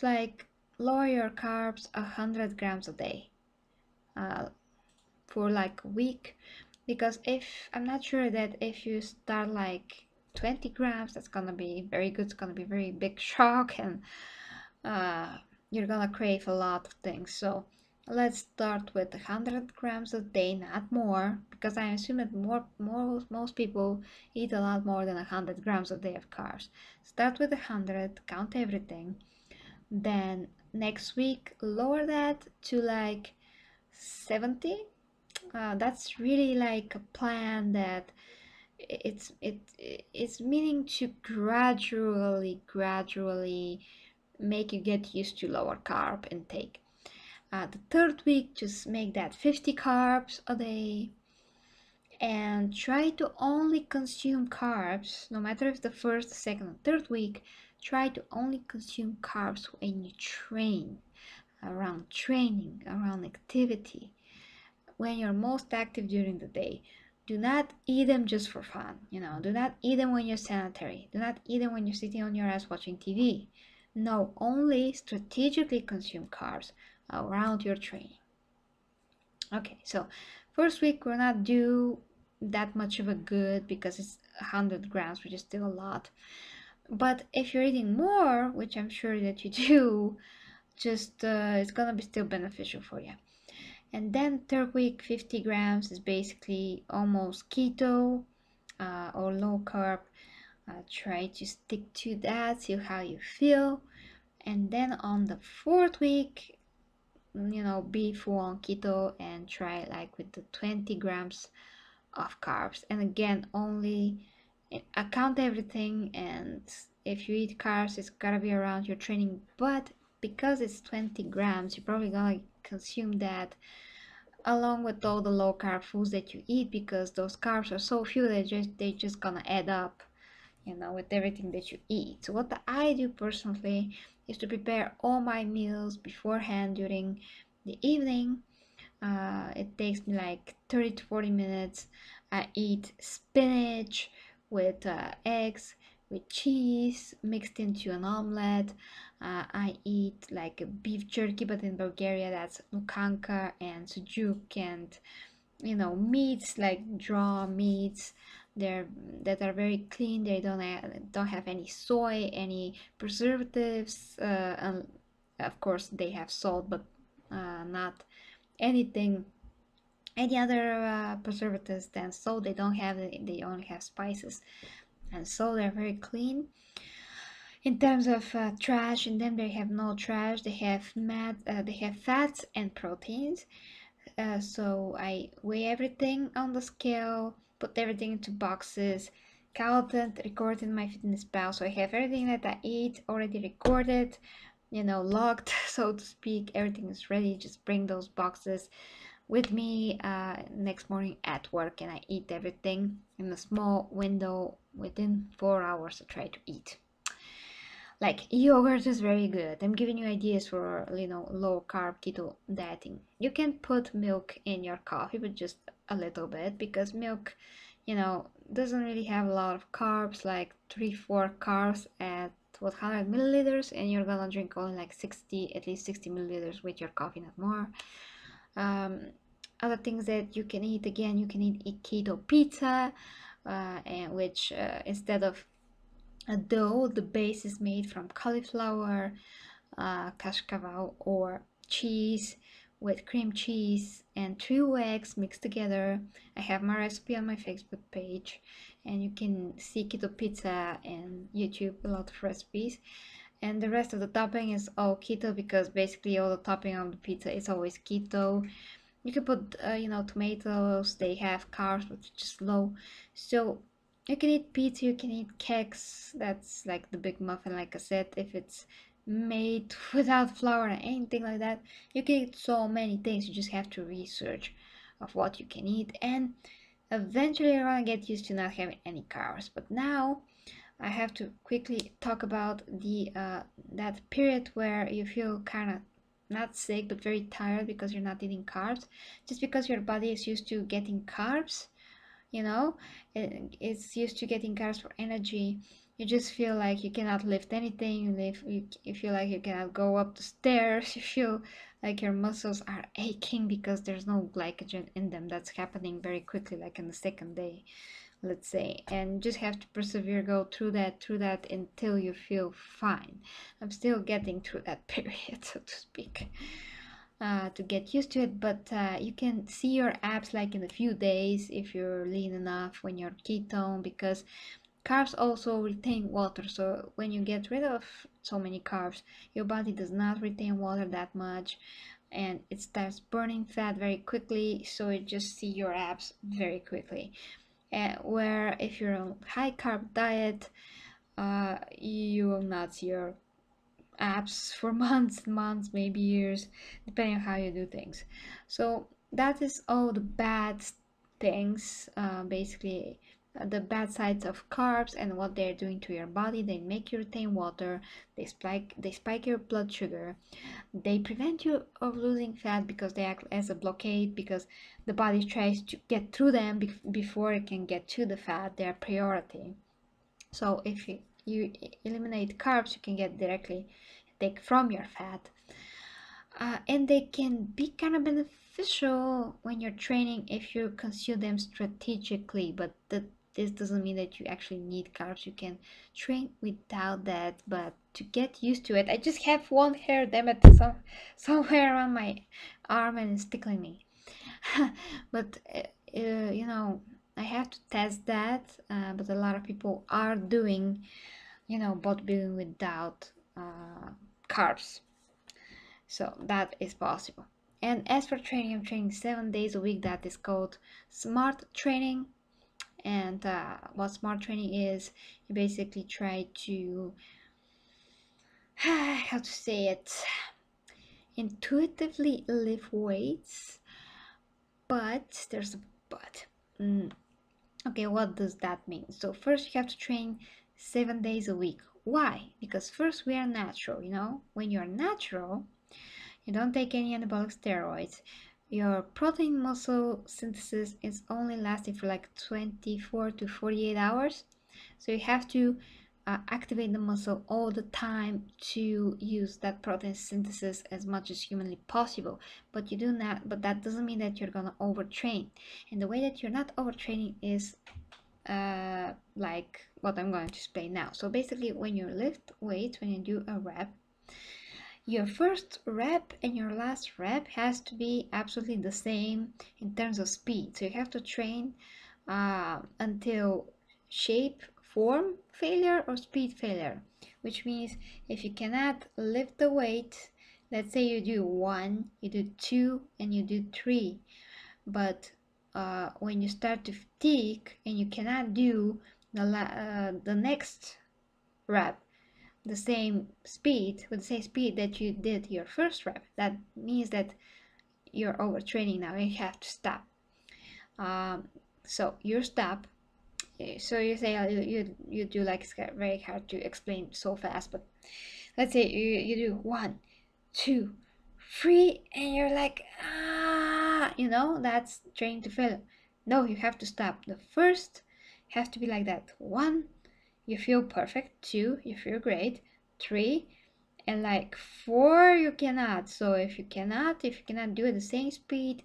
A: like lower your carbs 100 grams a day. Uh, for like a week, because if I'm not sure that if you start like 20 grams, that's gonna be very good. It's gonna be very big shock, and uh, you're gonna crave a lot of things. So let's start with 100 grams a day, not more, because I assume that most people eat a lot more than 100 grams a day of carbs. Start with 100, count everything, then next week lower that to like 70. That's really like a plan that it's meaning to gradually make you get used to lower carb intake. The third week, just make that 50 carbs a day, and try to only consume carbs, no matter if the first, second, or third week. Try to only consume carbs when you train, around training, around activity, when you're most active during the day. Do not eat them just for fun. Do not eat them when you're sedentary. Do not eat them when you're sitting on your ass watching TV. No, only strategically consume carbs around your training. Okay, so first week will not do that much of a good because it's 100 grams, which is still a lot. But if you're eating more, which I'm sure that you do, just it's gonna be still beneficial for you. And then third week, 50 grams is basically almost keto or low carb. Try to stick to that, see how you feel. And then on the fourth week, be full on keto and try like with the 20 grams of carbs. And again, only account everything. And if you eat carbs, it's gotta be around your training. But because it's 20 grams, you're probably gonna consume that along with all the low carb foods that you eat, because those carbs are so few that they just gonna add up. with everything that you eat. So what I do personally is to prepare all my meals beforehand during the evening. It takes me like 30 to 40 minutes. I eat spinach with eggs, with cheese mixed into an omelette. I eat like a beef jerky, but in Bulgaria that's lukanka and sujuk, and meats like draw meats. They're that are very clean. They don't have any soy, any preservatives, and of course they have salt, but not anything any other preservatives than salt. They only have spices, and so they're very clean. In terms of trash, in them they have no trash. They have fats and proteins. So I weigh everything on the scale, put everything into boxes, counted, recorded in my fitness pal. So I have everything that I eat already recorded, logged, so to speak. Everything is ready. Just bring those boxes with me next morning at work, and I eat everything in a small window within 4 hours. I try to eat. Like yogurt is very good. I'm giving you ideas for low carb keto dieting. You can put milk in your coffee, but just a little bit, because milk, doesn't really have a lot of carbs, like 3-4 carbs at 100 milliliters, and you're gonna drink only like 60, at least 60 milliliters with your coffee, not more. Um, Other things that you can eat, again, you can eat keto pizza, and which instead of a dough, the base is made from cauliflower, kashkaval, or cheese with cream cheese and 2 eggs mixed together. I have my recipe on my Facebook page, and you can see keto pizza and YouTube, a lot of recipes. And the rest of the topping is all keto, because basically all the topping on the pizza is always keto. You can put, tomatoes. They have carbs, but just low. So you can eat pizza, you can eat cakes. That's like the big muffin, like I said, if it's made without flour or anything like that. You can eat so many things. You just have to research of what you can eat, and eventually you're gonna get used to not having any carbs. But now I have to quickly talk about the that period where you feel kind of not sick but very tired because you're not eating carbs, just because your body is used to getting carbs. you know it's used to getting carbs for energy. You just feel like you cannot lift anything. You feel like you cannot go up the stairs. You feel like your muscles are aching because there's no glycogen in them. That's happening very quickly, like in the second day, let's say, and just have to persevere, go through that until you feel fine. I'm still getting through that period, so to speak, to get used to it. But you can see your abs like in a few days if you're lean enough when you're ketone, because carbs also retain water. So when you get rid of so many carbs, your body does not retain water that much, and it starts burning fat very quickly, so you just see your abs very quickly. Where if you're on high carb diet, you will not see your abs for months and months, maybe years, depending on how you do things. So that is all the bad things, basically. The bad sides of carbs and what they're doing to your body. They make you retain water. They spike your blood sugar. They prevent you of losing fat because they act as a blockade, because the body tries to get through them before it can get to the fat. They're priority. So if you eliminate carbs, you can get directly take from your fat. And they can be kind of beneficial when you're training if you consume them strategically, but this doesn't mean that you actually need carbs. You can train without that, but to get used to it, I just have one hair, damn it, somewhere on my arm, and it's tickling me. But I have to test that. But a lot of people are doing, bodybuilding without carbs. So that is possible. And as for training, I'm training 7 days a week. That is called smart training. And what smart training is, you basically try to, how to say it, intuitively lift weights. But there's a but. Okay, what does that mean? So first you have to train 7 days a week. Why? Because first, we are natural, you know? When you're natural, you don't take any anabolic steroids. Your protein muscle synthesis is only lasting for like 24 to 48 hours. So you have to activate the muscle all the time to use that protein synthesis as much as humanly possible. But you do not, but that doesn't mean that you're gonna overtrain. And the way that you're not overtraining is like what I'm going to explain now. So basically, when you lift weights, when you do a rep, your first rep and your last rep has to be absolutely the same in terms of speed. So you have to train until shape, form failure or speed failure, which means if you cannot lift the weight, let's say you do 1, you do 2, and you do 3, but when you start to fatigue and you cannot do the next rep the same speed with the same speed that you did your first rep, that means that you're overtraining now. You have to stop. So you stop. So you say you do, like, it's very hard to explain so fast, but let's say you do 1, 2, 3, and you're like, you know, that's training to fail. No, you have to stop. The first has to be like that. 1, you feel perfect. 2, you feel great. 3, and like 4, you cannot. So if you cannot do it the same speed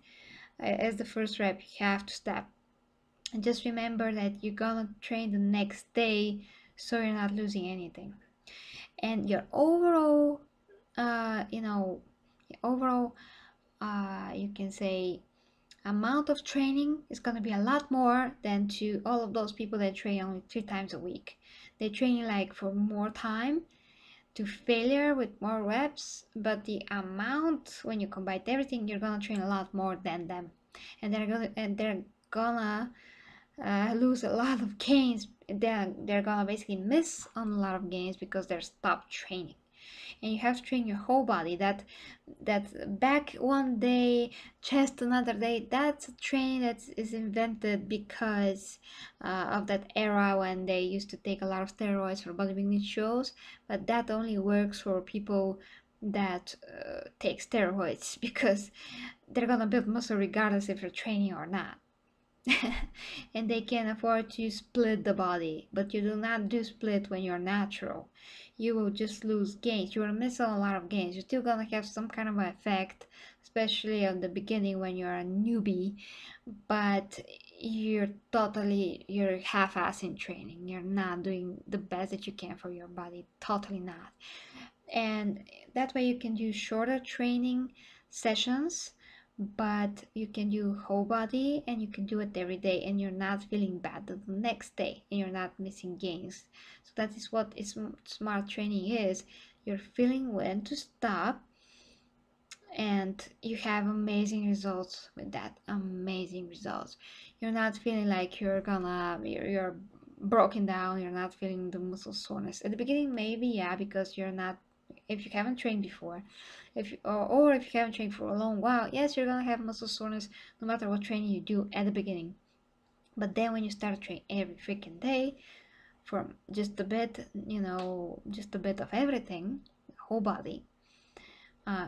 A: as the first rep, you have to stop. And just remember that you're gonna train the next day, so you're not losing anything. And your overall overall you can say amount of training is going to be a lot more than to all of those people that train only 3 times a week. They train like for more time to failure with more reps, but the amount, when you combine everything, you're gonna train a lot more than them, and they're gonna lose a lot of gains. They're gonna basically miss on a lot of gains because they're stopped training. And you have to train your whole body. That back one day, chest another day, that's a train that is invented because of that era when they used to take a lot of steroids for bodybuilding shows. But that only works for people that take steroids because they're gonna build muscle regardless if you're training or not. And they can afford to split the body, but you do not do split when you're natural. You will just lose gains. You will miss a lot of gains. You're still gonna have some kind of effect, especially at the beginning when you're a newbie, but you're half-ass in training. You're not doing the best that you can for your body. Totally not. And that way you can do shorter training sessions, but you can do whole body and you can do it every day, and you're not feeling bad the next day, and you're not missing gains. So that is what smart training is. You're feeling when to stop, and you have amazing results with that. Amazing results. You're not feeling like you're broken down. You're not feeling the muscle soreness at the beginning. Maybe, yeah, because you're not, if you haven't trained before, or if you haven't trained for a long while, yes, you're gonna have muscle soreness no matter what training you do at the beginning. But then when you start training every freaking day for just a bit, just a bit of everything, whole body,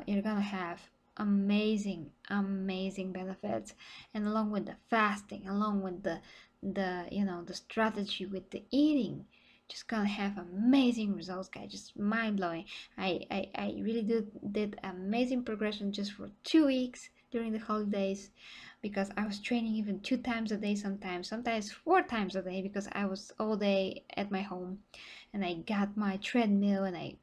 A: you're gonna have amazing benefits. And along with the fasting, along with the strategy with the eating, just gonna have amazing results, guys. Just mind-blowing. I really did amazing progression just for 2 weeks during the holidays, because I was training even 2 times a day, sometimes 4 times a day, because I was all day at my home, and I got my treadmill, and I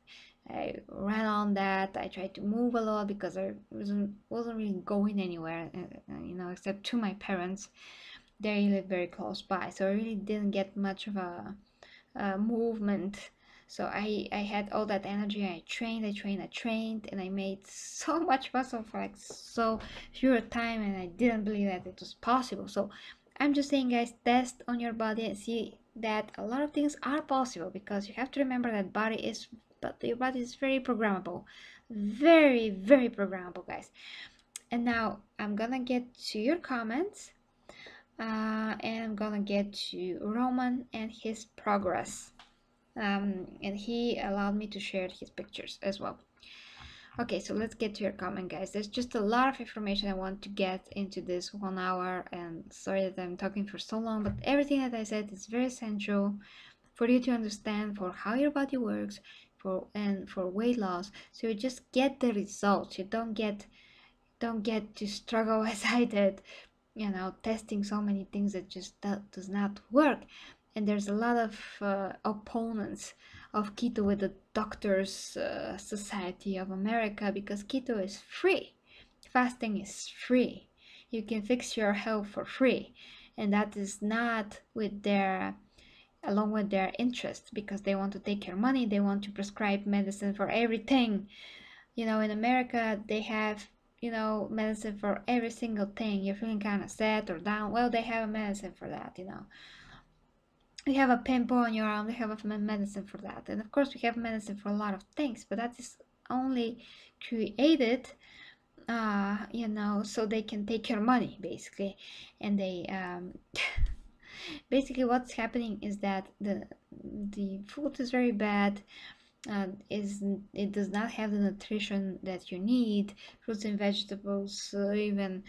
A: ran on that. I tried to move a lot because I wasn't really going anywhere, except to my parents. They live very close by, so I really didn't get much of a movement. So I had all that energy. I trained, and I made so much muscle for like so fewer time, and I didn't believe that it was possible. So I'm just saying, guys, test on your body and see that a lot of things are possible, because you have to remember that your body is very programmable, very programmable, guys. And now I'm gonna get to your comments, and I'm gonna get to Roman and his progress. And he allowed me to share his pictures as well. Okay, so let's get to your comment, guys. There's just a lot of information I want to get into this 1 hour, and sorry that I'm talking for so long, but everything that I said is very essential for you to understand for how your body works, for weight loss, so you just get the results. You don't get to struggle as I did, testing so many things that just does not work. And there's a lot of opponents of keto with the Doctors Society of America, because keto is free. Fasting is free. You can fix your health for free, and that is not with their along with their interests, because they want to take your money. They want to prescribe medicine for everything. In America, they have, medicine for every single thing. You're feeling kind of sad or down, well, they have a medicine for that. You have a pimple on your arm, they have a medicine for that. And of course, we have medicine for a lot of things, but that is only created, so they can take your money, basically. And they, basically, what's happening is that the food is very bad. It does not have the nutrition that you need. Fruits and vegetables even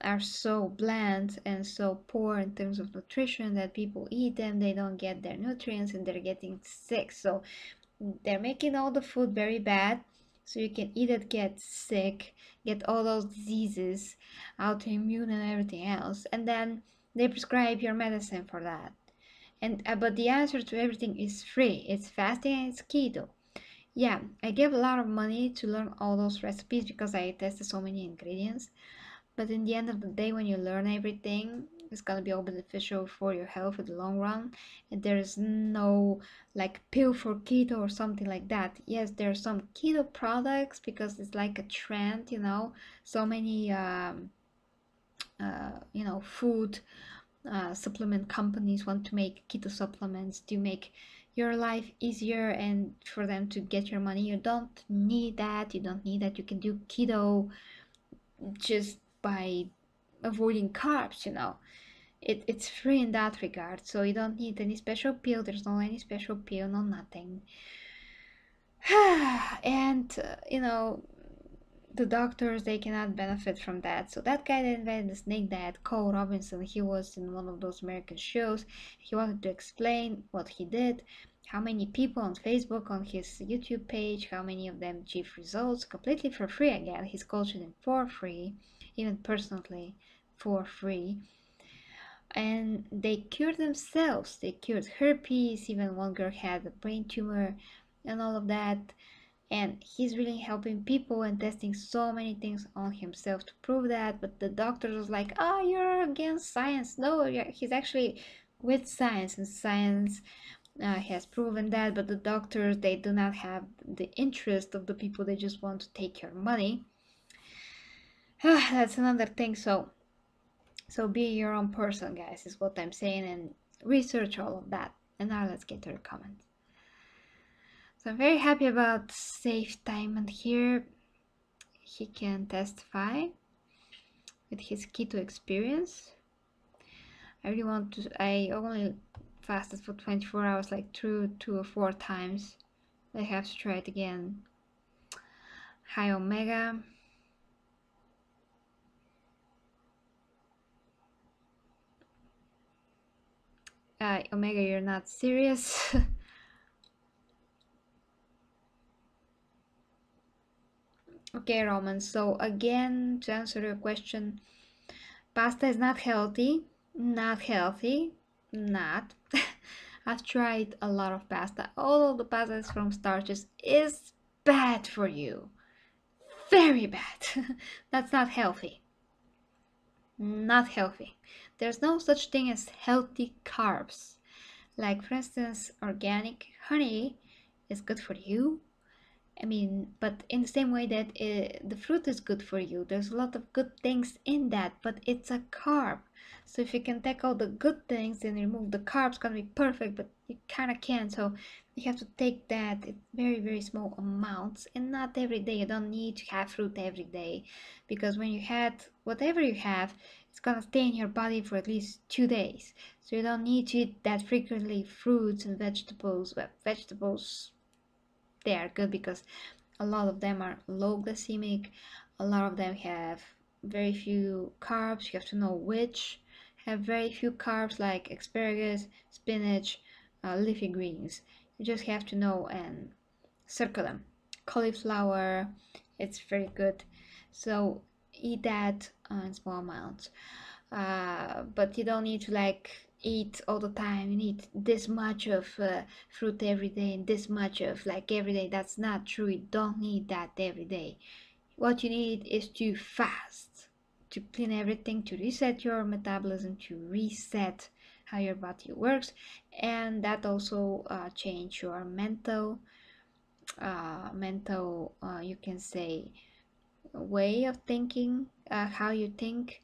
A: are so bland and so poor in terms of nutrition that people eat them, they don't get their nutrients, and they're getting sick. So they're making all the food very bad, so you can eat it, get sick, get all those diseases, autoimmune and everything else, and then they prescribe your medicine for that. And but the answer to everything is free. It's fasting and it's keto. Yeah, I gave a lot of money to learn all those recipes because I tested so many ingredients. But in the end of the day, when you learn everything, it's gonna be all beneficial for your health in the long run. And there is no like pill for keto or something like that. Yes, there are some keto products because it's like a trend. So many food supplement companies want to make keto supplements to make your life easier and for them to get your money. You don't need that. You don't need that. You can do keto just by avoiding carbs. It's free in that regard, so you don't need any special pill. There's no any special pill, no nothing. And the doctors, they cannot benefit from that. So that guy that invented the snake diet, Cole Robinson, he was in one of those American shows. He wanted to explain what he did, how many people on Facebook, on his YouTube page, how many of them achieved results completely for free. Again, he's coaching them for free, even personally for free. And they cured themselves. They cured herpes. Even one girl had a brain tumor and all of that. And he's really helping people and testing so many things on himself to prove that. But the doctor was like, oh, you're against science. No, he's actually with science, and science has proven that. But the doctors, they do not have the interest of the people. They just want to take your money. That's another thing. So be your own person, guys, is what I'm saying, and research all of that. And now let's get to the comments. So I'm very happy about Safe Diamond here. He can testify with his keto experience. I only fasted for 24 hours, like two or four times. I have to try it again. Hi Omega. Omega, you're not serious. Okay, Roman, so again, to answer your question, pasta is not healthy. Not healthy. Not. I've tried a lot of pasta. All of the pasta is from starches is bad for you. Very bad. That's not healthy. Not healthy. There's no such thing as healthy carbs. Like, for instance, organic honey is good for you. I mean, but in the same way that the fruit is good for you, there's a lot of good things in that, but it's a carb. So if you can take all the good things and remove the carbs, it's gonna be perfect, but you kind of can't. So you have to take that in very, very small amounts, and not every day. You don't need to have fruit every day, because when you had whatever you have, it's gonna stay in your body for at least 2 days. So you don't need to eat that frequently fruits and vegetables. Well, vegetables, they are good because a lot of them are low glycemic. A lot of them have very few carbs. You have to know which have very few carbs, like asparagus, spinach, leafy greens. You just have to know and circle them. Cauliflower, it's very good. So eat that in small amounts. But you don't need to like eat all the time. You need this much of fruit every day and this much of like every day. That's not true. You don't need that every day. What you need is to fast, to clean everything, to reset your metabolism, to reset how your body works, and that also change your you can say way of thinking, how you think,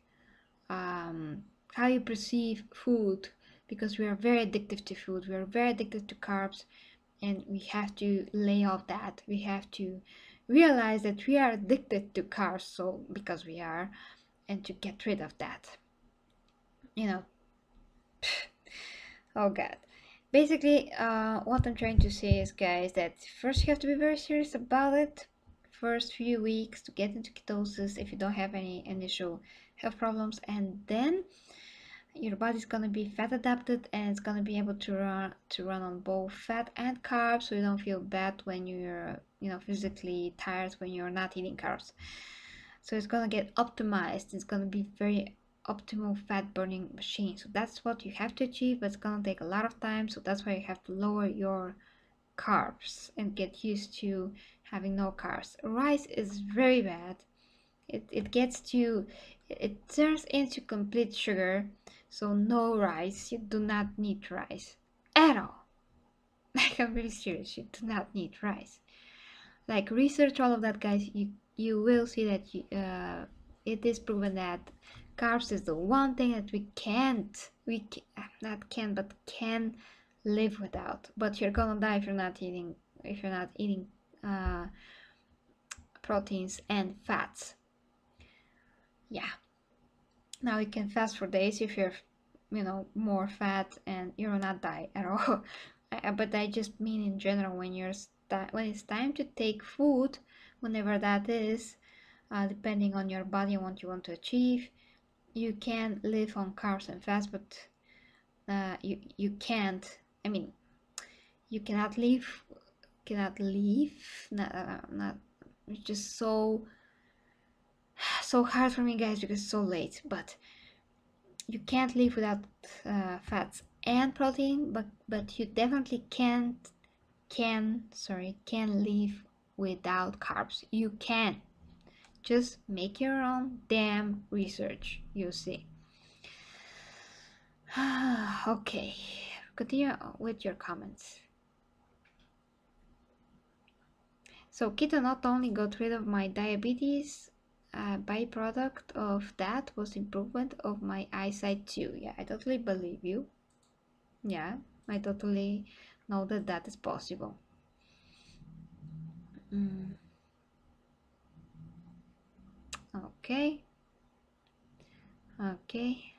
A: um, how you perceive food, because we are very addicted to food, we are very addicted to carbs, and we have to lay off that. We have to realize that we are addicted to carbs, so because we are, and to get rid of that, you know. Oh god. Basically, what I'm trying to say is, guys, that first you have to be very serious about it. First few weeks to get into ketosis if you don't have any initial health problems, and then your body's gonna be fat adapted and it's gonna be able to run on both fat and carbs, so you don't feel bad when you're physically tired when you're not eating carbs. So it's gonna get optimized. It's gonna be very optimal fat burning machine. So that's what you have to achieve, but it's gonna take a lot of time. So that's why you have to lower your carbs and get used to having no carbs. Rice is very bad. It gets to, it turns into complete sugar. So no rice. You do not need rice at all. Like, I'm really serious. You do not need rice. Like, research all of that, guys. You will see that it is proven that carbs is the one thing that not can but can live without. But you're gonna die if you're not eating uh, proteins and fats. Yeah. Now you can fast for days if you're more fat, and you will not die at all. But I just mean in general, when it's time to take food, whenever that is, depending on your body and what you want to achieve, you can live on carbs and fats, but you can't. I mean, you cannot leave. Not. It's just so hard for me, guys, because it's so late. But you can't live without fats and protein, but you definitely can live without carbs. You can. Just make your own damn research, you see. Okay, continue with your comments. So keto not only got rid of my diabetes, byproduct of that was improvement of my eyesight too. Yeah, I totally believe you. Yeah, I totally know that that is possible. Mm. Okay. Okay.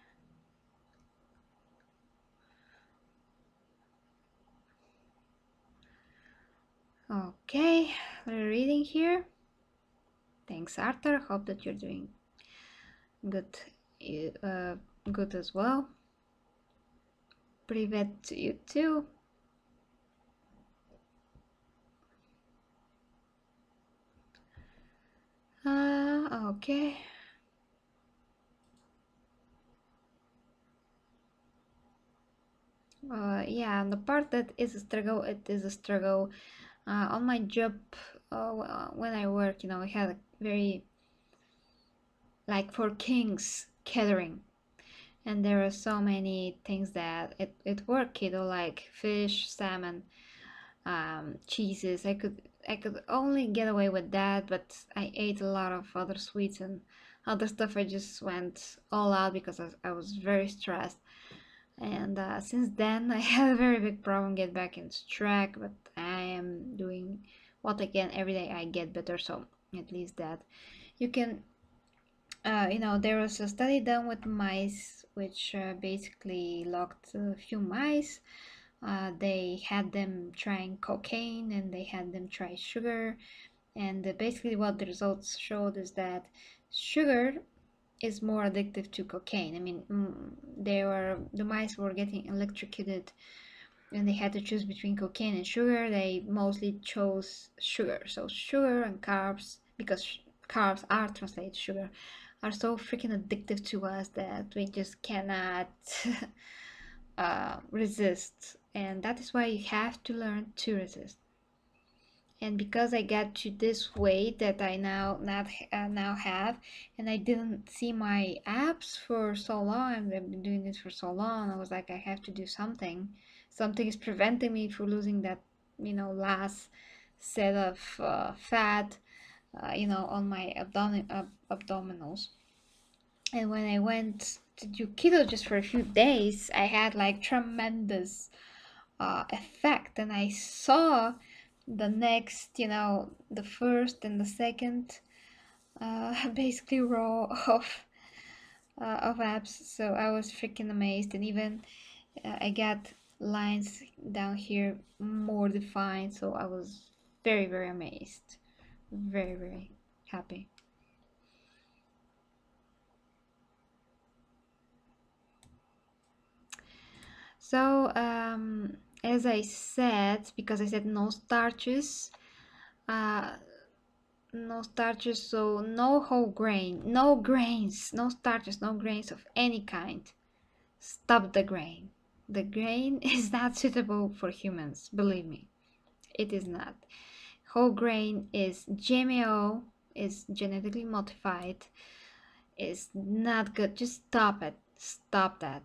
A: Okay, we're reading here. Thanks, Arthur. Hope that you're doing good, uh, good as well. Privet to you too. Okay. Yeah, and the part that is a struggle, it is a struggle. On my job, when I work, we had a very, like, for kings catering, and there are so many things that it work, like fish, salmon, cheeses. I could only get away with that, but I ate a lot of other sweets and other stuff. I just went all out because I was very stressed, and since then I had a very big problem get back into track. But I am doing what I can every day. I get better, so at least that you can there was a study done with mice, which basically locked a few mice. They had them trying cocaine and they had them try sugar. And basically, what the results showed is that sugar is more addictive to cocaine. I mean, the mice were getting electrocuted and they had to choose between cocaine and sugar. They mostly chose sugar. So sugar and carbs, because carbs are translated sugar, are so freaking addictive to us that we just cannot resist. And that is why you have to learn to resist. And because I got to this weight that I now have, and I didn't see my abs for so long, I've been doing this for so long, I was like, I have to do something. Something is preventing me from losing that, last set of fat, on my abdominals. And when I went to do keto just for a few days, I had like tremendous effect, and I saw the next, the first and the second basically row of abs. So I was freaking amazed, and even I got lines down here more defined. So I was very, very amazed, very, very happy. So as I said, because I said no starches, uh, no starches, so no whole grain, no grains, no starches, no grains of any kind. Stop the grain. The grain is not suitable for humans, believe me. It is not. Whole grain is GMO, is genetically modified, is not good. Just stop it. Stop that.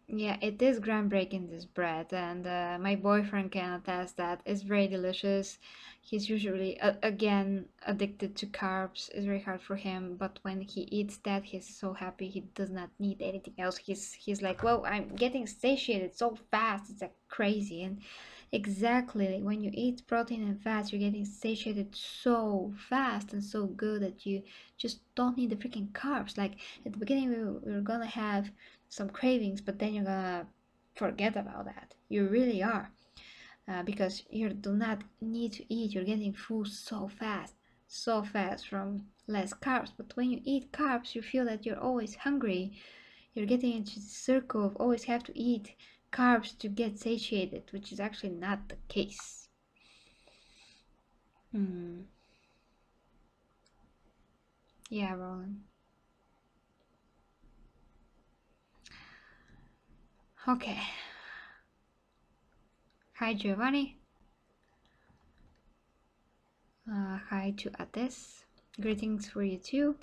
A: Yeah, it is groundbreaking, this bread, and my boyfriend can attest that it's very delicious. He's usually, again, addicted to carbs. It's very hard for him, but when he eats that, he's so happy. He does not need anything else. He's like, well, I'm getting satiated so fast. It's like crazy. And exactly, when you eat protein and fats, you're getting satiated so fast and so good that you just don't need the freaking carbs. Like at the beginning, we were gonna have some cravings, but then you're gonna forget about that. You really are, because you do not need to eat. You're getting full so fast from less carbs. But when you eat carbs, you feel that you're always hungry. You're getting into the circle of always have to eat carbs to get satiated, which is actually not the case. Hmm. Yeah, Roland. Okay. Hi, Giovanni. Hi to Ates. Greetings for you too.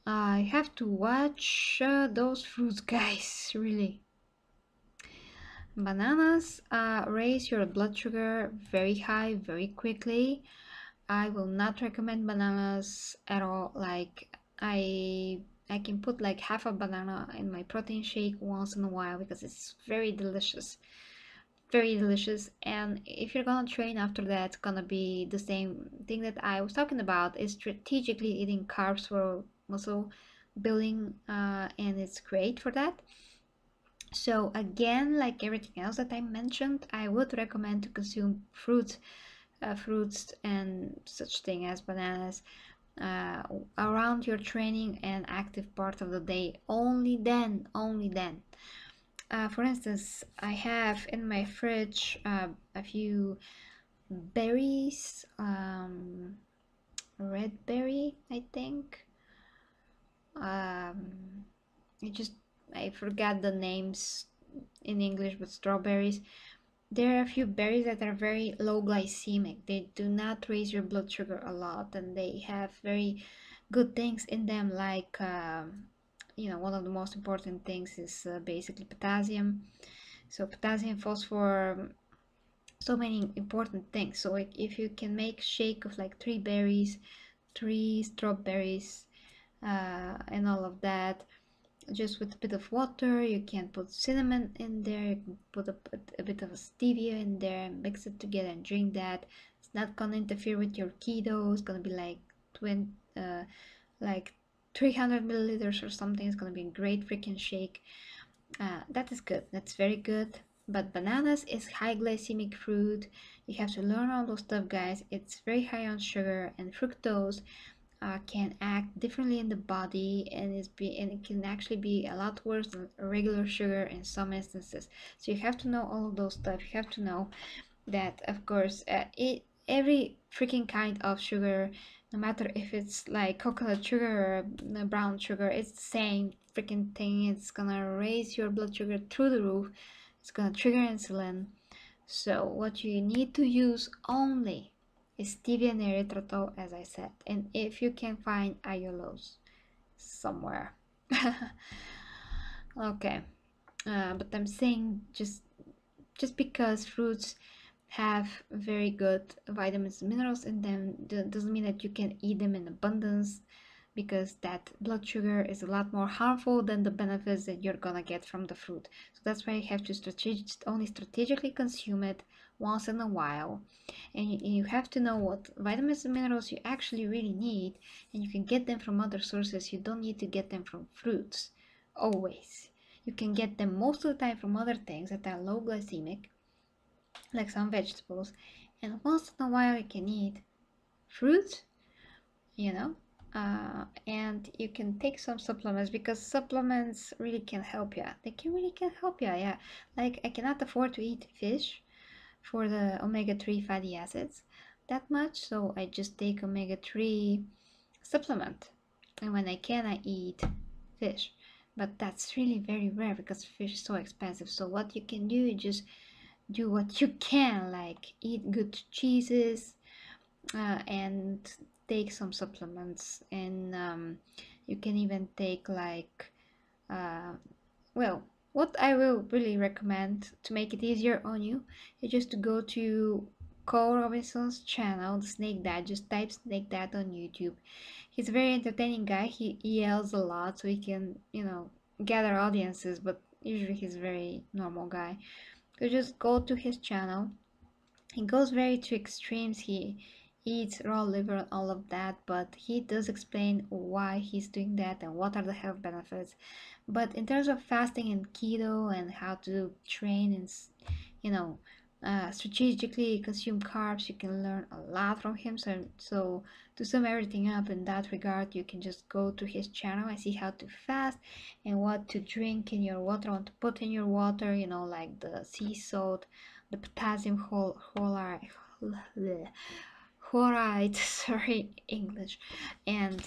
A: I have to watch those fruits, guys, really. Bananas raise your blood sugar very high very quickly. I will not recommend bananas at all. Like I can put like half a banana in my protein shake once in a while because it's very delicious. Very delicious. And if you're gonna train after that, it's gonna be the same thing that I was talking about, is strategically eating carbs for muscle building, and it's great for that. So again, like everything else that I mentioned, I would recommend to consume fruits and such thing as bananas uh, around your training and active part of the day. Only then. For instance, I have in my fridge a few berries, red berry, I think. Um, I just I forgot the names in English, but strawberries. There are a few berries that are very low glycemic. They do not raise your blood sugar a lot, and they have very good things in them, like one of the most important things is basically potassium. So potassium, phosphor, so many important things. So like, if you can make shake of like three berries, three strawberries, and all of that, just with a bit of water. You can put cinnamon in there, you can put a bit of stevia in there and mix it together and drink that. It's not gonna interfere with your keto. It's gonna be like 20 like 300 milliliters or something. It's gonna be a great freaking shake. That is good, that's very good. But bananas is high glycemic fruit. You have to learn all those stuff, guys. It's very high on sugar, and fructose can act differently in the body, and it can actually be a lot worse than regular sugar in some instances. So you have to know all of those stuff. You have to know that, of course, every freaking kind of sugar, no matter if it's like coconut sugar or brown sugar, it's the same freaking thing. It's gonna raise your blood sugar through the roof. It's gonna trigger insulin. So what you need to use only is stevia and erythritol, as I said, and if you can find allulose somewhere. Okay, but I'm saying just because fruits have very good vitamins and minerals in them doesn't mean that you can eat them in abundance, because that blood sugar is a lot more harmful than the benefits that you're gonna get from the fruit. So that's why you have to only strategically consume it once in a while, and you have to know what vitamins and minerals you actually really need, and you can get them from other sources. You don't need to get them from fruits always. You can get them most of the time from other things that are low glycemic, like some vegetables, and once in a while you can eat fruit, you know. And you can take some supplements, because supplements really can help you. They can help you, yeah. Like, I cannot afford to eat fish for the omega-3 fatty acids that much, so I just take omega-3 supplement, and when I can, I eat fish. But that's really very rare because fish is so expensive. So what you can do, you just do what you can, like eat good cheeses, and take some supplements, and you can even take like uh, well, what I will really recommend to make it easier on you is just to go to Cole Robinson's channel, the Snake Dad. Just type Snake Dad on YouTube. He's a very entertaining guy. He yells a lot, so he can, gather audiences, but usually he's a very normal guy. So just go to his channel. He goes very to extremes. He eats raw liver and all of that, but he does explain why he's doing that and what are the health benefits. But in terms of fasting and keto and how to train and, you know, strategically consume carbs, you can learn a lot from him. So to sum everything up in that regard, you can just go to his channel and see how to fast and what to drink in your water, what to put in your water, like the sea salt, the potassium chloride, sorry, English, and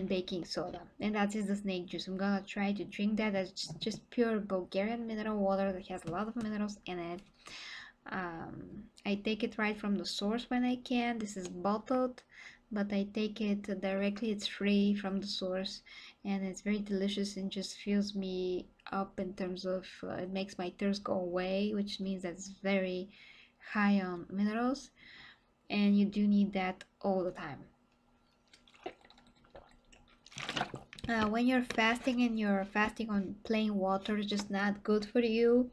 A: baking soda. And that is the snake juice. I'm gonna try to drink that. That's just pure Bulgarian mineral water that has a lot of minerals in it. I take it right from the source when I can. This is bottled, but I take it directly. It's free from the source, and it's very delicious and just fills me up in terms of it makes my thirst go away, which means that it's very high on minerals, and you do need that all the time. When you're fasting and you're fasting on plain water, it's just not good for you,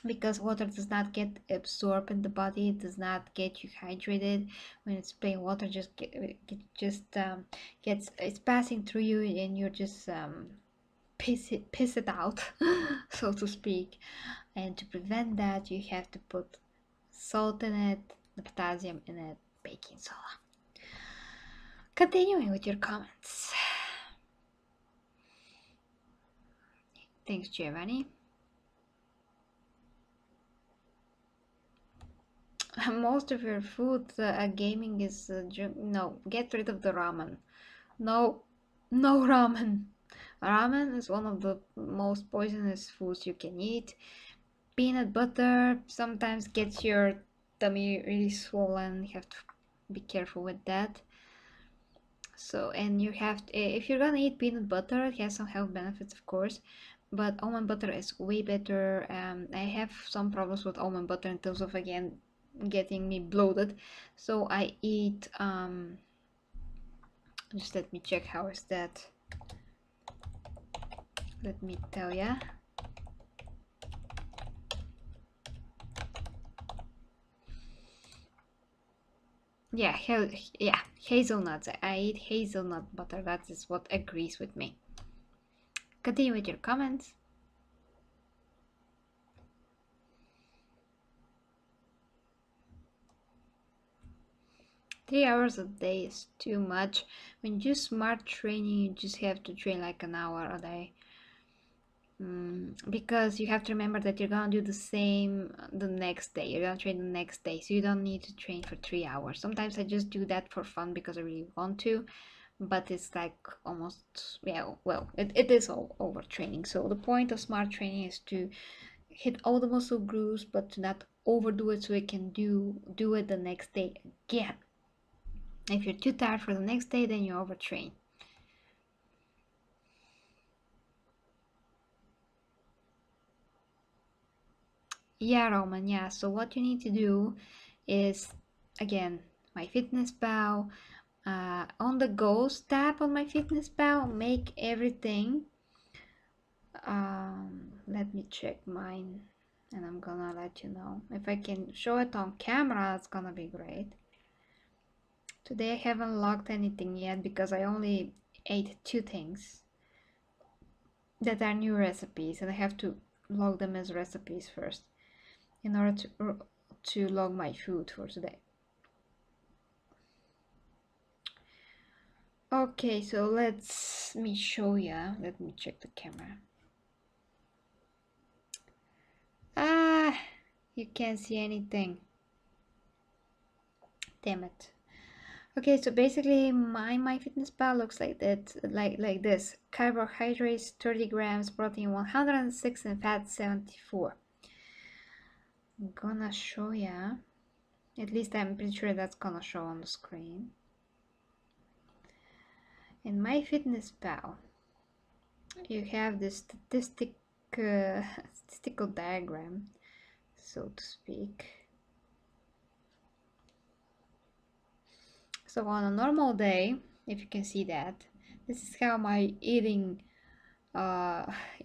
A: because water does not get absorbed in the body. It does not get you hydrated. When it's plain water, it's passing through you, and you're just piss it out, so to speak. And to prevent that, you have to put salt in it, the potassium in it, baking soda. Continuing with your comments. Thanks, Giovanni. Most of your food gaming is no, get rid of the ramen. No, no ramen. Ramen is one of the most poisonous foods you can eat. Peanut butter sometimes gets your tummy really swollen. You have to be careful with that. So, and you have to, if you're gonna eat peanut butter, it has some health benefits, of course, but almond butter is way better. I have some problems with almond butter in terms of, again, getting me bloated, so I eat just let me check how is that. let me tell ya. Yeah, yeah, hazelnuts. I eat hazelnut butter. That is what agrees with me. Continue with your comments. 3 hours a day is too much. When you do smart training, you just have to train like an hour a day. Because you have to remember that you're gonna do the same the next day. You're gonna train the next day, so you don't need to train for 3 hours. Sometimes I just do that for fun because I really want to, but it's like almost, yeah, well, it is all overtraining. So the point of smart training is to hit all the muscle groups, but to not overdo it so you can do it the next day again. If you're too tired for the next day, then you overtrain. Yeah, Roman, yeah. So what you need to do is, again, MyFitnessPal. On the goals tab on MyFitnessPal, make everything. Let me check mine, and I'm gonna let you know. If I can show it on camera, it's gonna be great. Today I haven't logged anything yet because I only ate 2 things that are new recipes, and I have to log them as recipes first in order to log my food for today. Okay, so let me show ya. Let me check the camera. Ah, you can't see anything. Damn it. Okay, so basically my MyFitnessPal looks like that, like this. Carbohydrates 30 grams, protein 106, and fat 74. I'm gonna show ya. At least I'm pretty sure that's gonna show on the screen. In MyFitnessPal, you have this statistical diagram, so to speak. So on a normal day, if you can see that, this is how my eating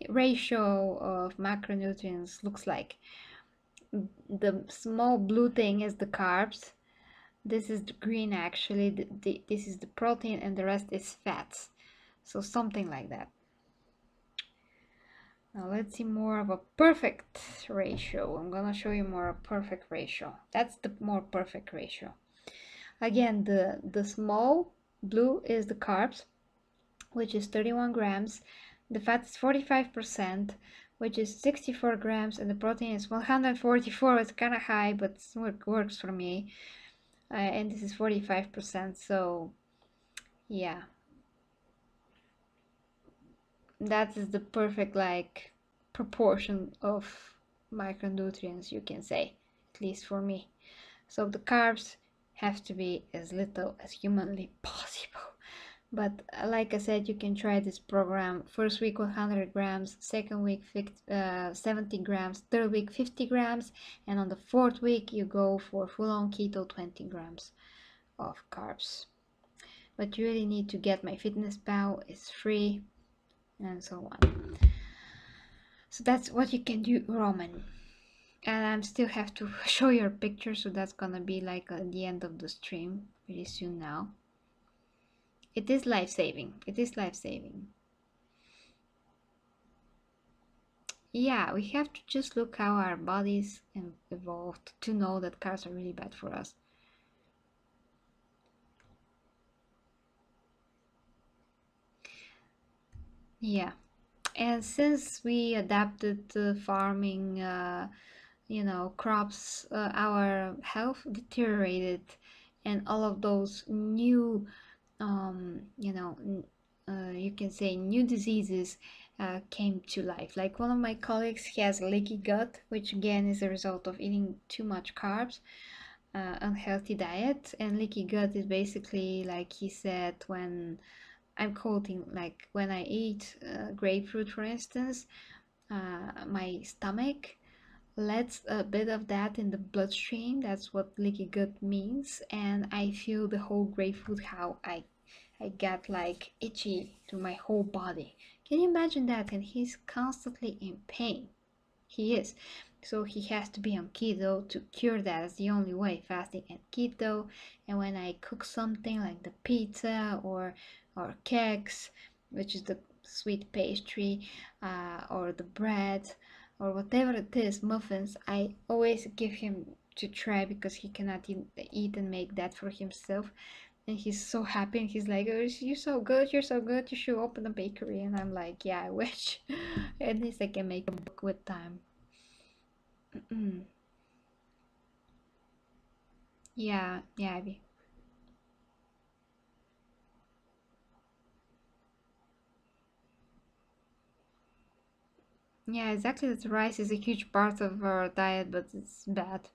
A: ratio of macronutrients looks like. The small blue thing is the carbs. This is the green actually. This is the protein, and the rest is fats. So something like that. Now let's see more of a perfect ratio. I'm gonna show you more a perfect ratio. That's the more perfect ratio. Again, the small blue is the carbs, which is 31 grams. The fat is 45%, which is 64 grams, and the protein is 144. It's kind of high, but it works for me. And this is 45%, so yeah. That is the perfect like proportion of micronutrients, you can say, at least for me. So the carbs have to be as little as humanly possible. But like I said, you can try this program. First week 100 grams, second week 70 grams, third week 50 grams, and on the fourth week you go for full-on keto 20 grams of carbs. But you really need to get MyFitnessPal. It's free, and so on. So that's what you can do, Roman. And I still have to show your picture, so that's gonna be like at the end of the stream pretty soon now. It is life-saving. It is life-saving. Yeah, we have to just look how our bodies evolved to know that carbs are really bad for us. Yeah, and since we adapted to farming, crops, our health deteriorated, and all of those new, you can say new diseases came to life. Like one of my colleagues, he has leaky gut, which again is a result of eating too much carbs, unhealthy diet. And leaky gut is basically, like he said, when I'm quoting, like when I eat grapefruit, for instance, my stomach lets a bit of that in the bloodstream. That's what leaky gut means, and I feel the whole grapefruit, how I got like itchy to my whole body. Can you imagine that? And he's constantly in pain. He is. So he has to be on keto to cure that. It's the only way, fasting and keto. And when I cook something like the pizza or cakes, which is the sweet pastry, or the bread, or whatever it is, muffins, I always give him to try because he cannot eat and make that for himself. And he's so happy and he's like, oh, you're so good, you're so good, you should open a bakery. And I'm like, yeah, I wish. At least I can make a book with time. Yeah, yeah, Abby. Yeah, exactly. That rice is a huge part of our diet, but it's bad.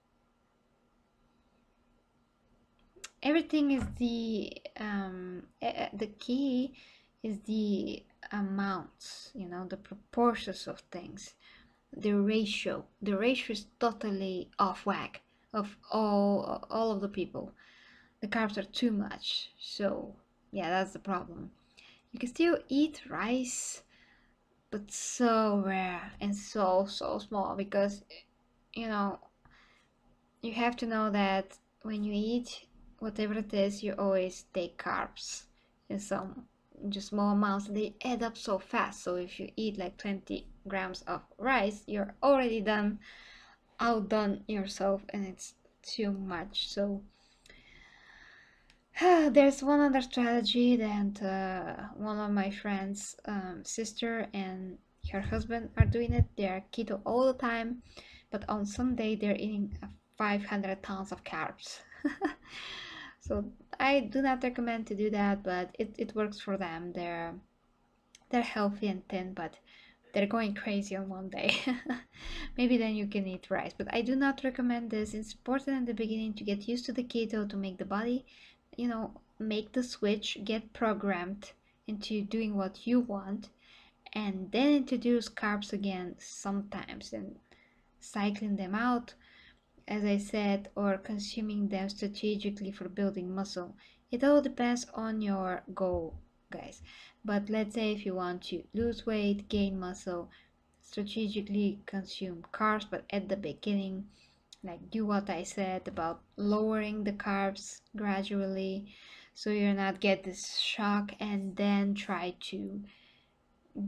A: Everything is the key is the amounts, the proportions of things, the ratio. The ratio is totally off whack of all of the people. The carbs are too much, so yeah, that's the problem. You can still eat rice, but so rare and so small because you know you have to know that when you eat whatever it is, you always take carbs in some just small amounts. They add up so fast. So if you eat like 20 grams of rice, you're already done outdone yourself, and it's too much. So there's one other strategy that one of my friends' sister and her husband are doing it. They are keto all the time, but on Sunday they're eating 500 tons of carbs. So I do not recommend to do that, but it works for them. They're healthy and thin, but they're going crazy on one day. Maybe then you can eat rice, but I do not recommend this. It's important in the beginning to get used to the keto to make the body, make the switch, get programmed into doing what you want, and then introduce carbs again sometimes and cycling them out, as I said, or consuming them strategically for building muscle. It all depends on your goal, guys. But let's say if you want to lose weight, gain muscle, strategically consume carbs, but at the beginning, like do what I said about lowering the carbs gradually so you're not get this shock, and then try to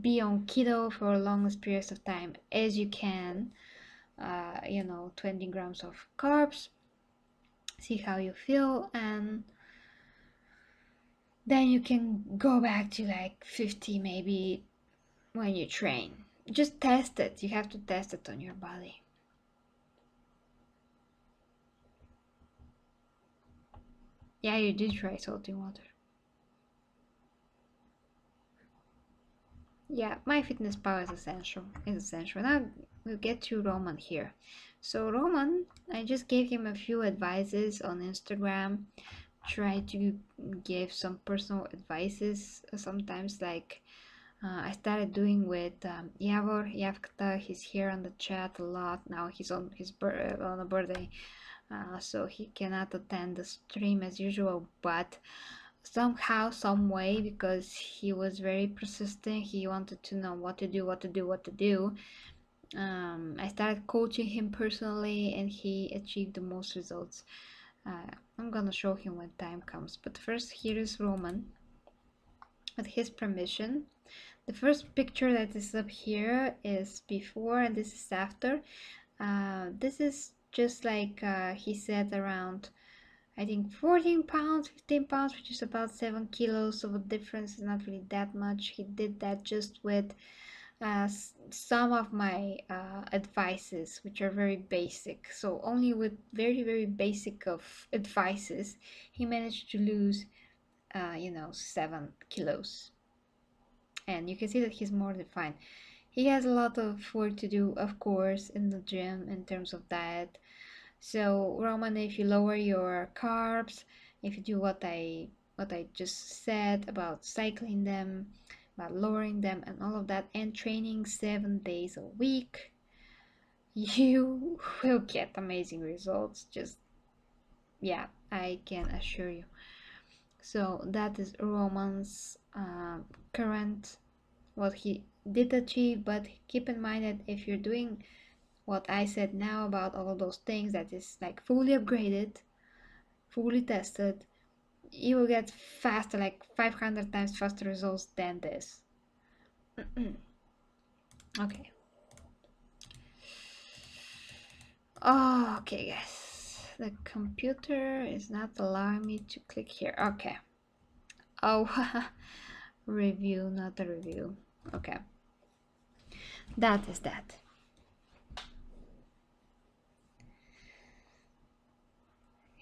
A: be on keto for longest periods of time as you can. 20 grams of carbs, see how you feel, and then you can go back to like 50 maybe when you train. Just test it. You have to test it on your body. Yeah, you did try salty water. Yeah, my fitness power is essential. Is essential. Now we'll get to Roman here. So Roman, I just gave him a few advices on Instagram. Try to give some personal advices sometimes, like I started doing with Yavor Yavkata. He's here on the chat a lot now. He's on on a birthday, so he cannot attend the stream as usual. But somehow, some way, because he was very persistent, he wanted to know what to do, what to do, what to do. I started coaching him personally, and he achieved the most results. I'm gonna show him when time comes. But first, here is Roman with his permission. The first picture that is up here is before, and this is after. This is just like he said, around I think 14 pounds, 15 pounds, which is about 7 kilos of a difference. Is not really that much. He did that just with some of my advices, which are very basic. So only with very, very basic of advices, he managed to lose, 7 kilos. And you can see that he's more defined. He has a lot of work to do, of course, in the gym in terms of diet. So Roman, if you lower your carbs, if you do what I just said about cycling them, about lowering them and all of that, and training 7 days a week, you will get amazing results. Just yeah, I can assure you. So that is Roman's current what he did achieve. But keep in mind that if you're doing what I said now about all those things, that is like fully upgraded, fully tested, you will get faster, like 500 times faster results than this. Okay. Oh, okay, guys. The computer is not allowing me to click here. Okay. Oh, review, not a review. Okay. That is that.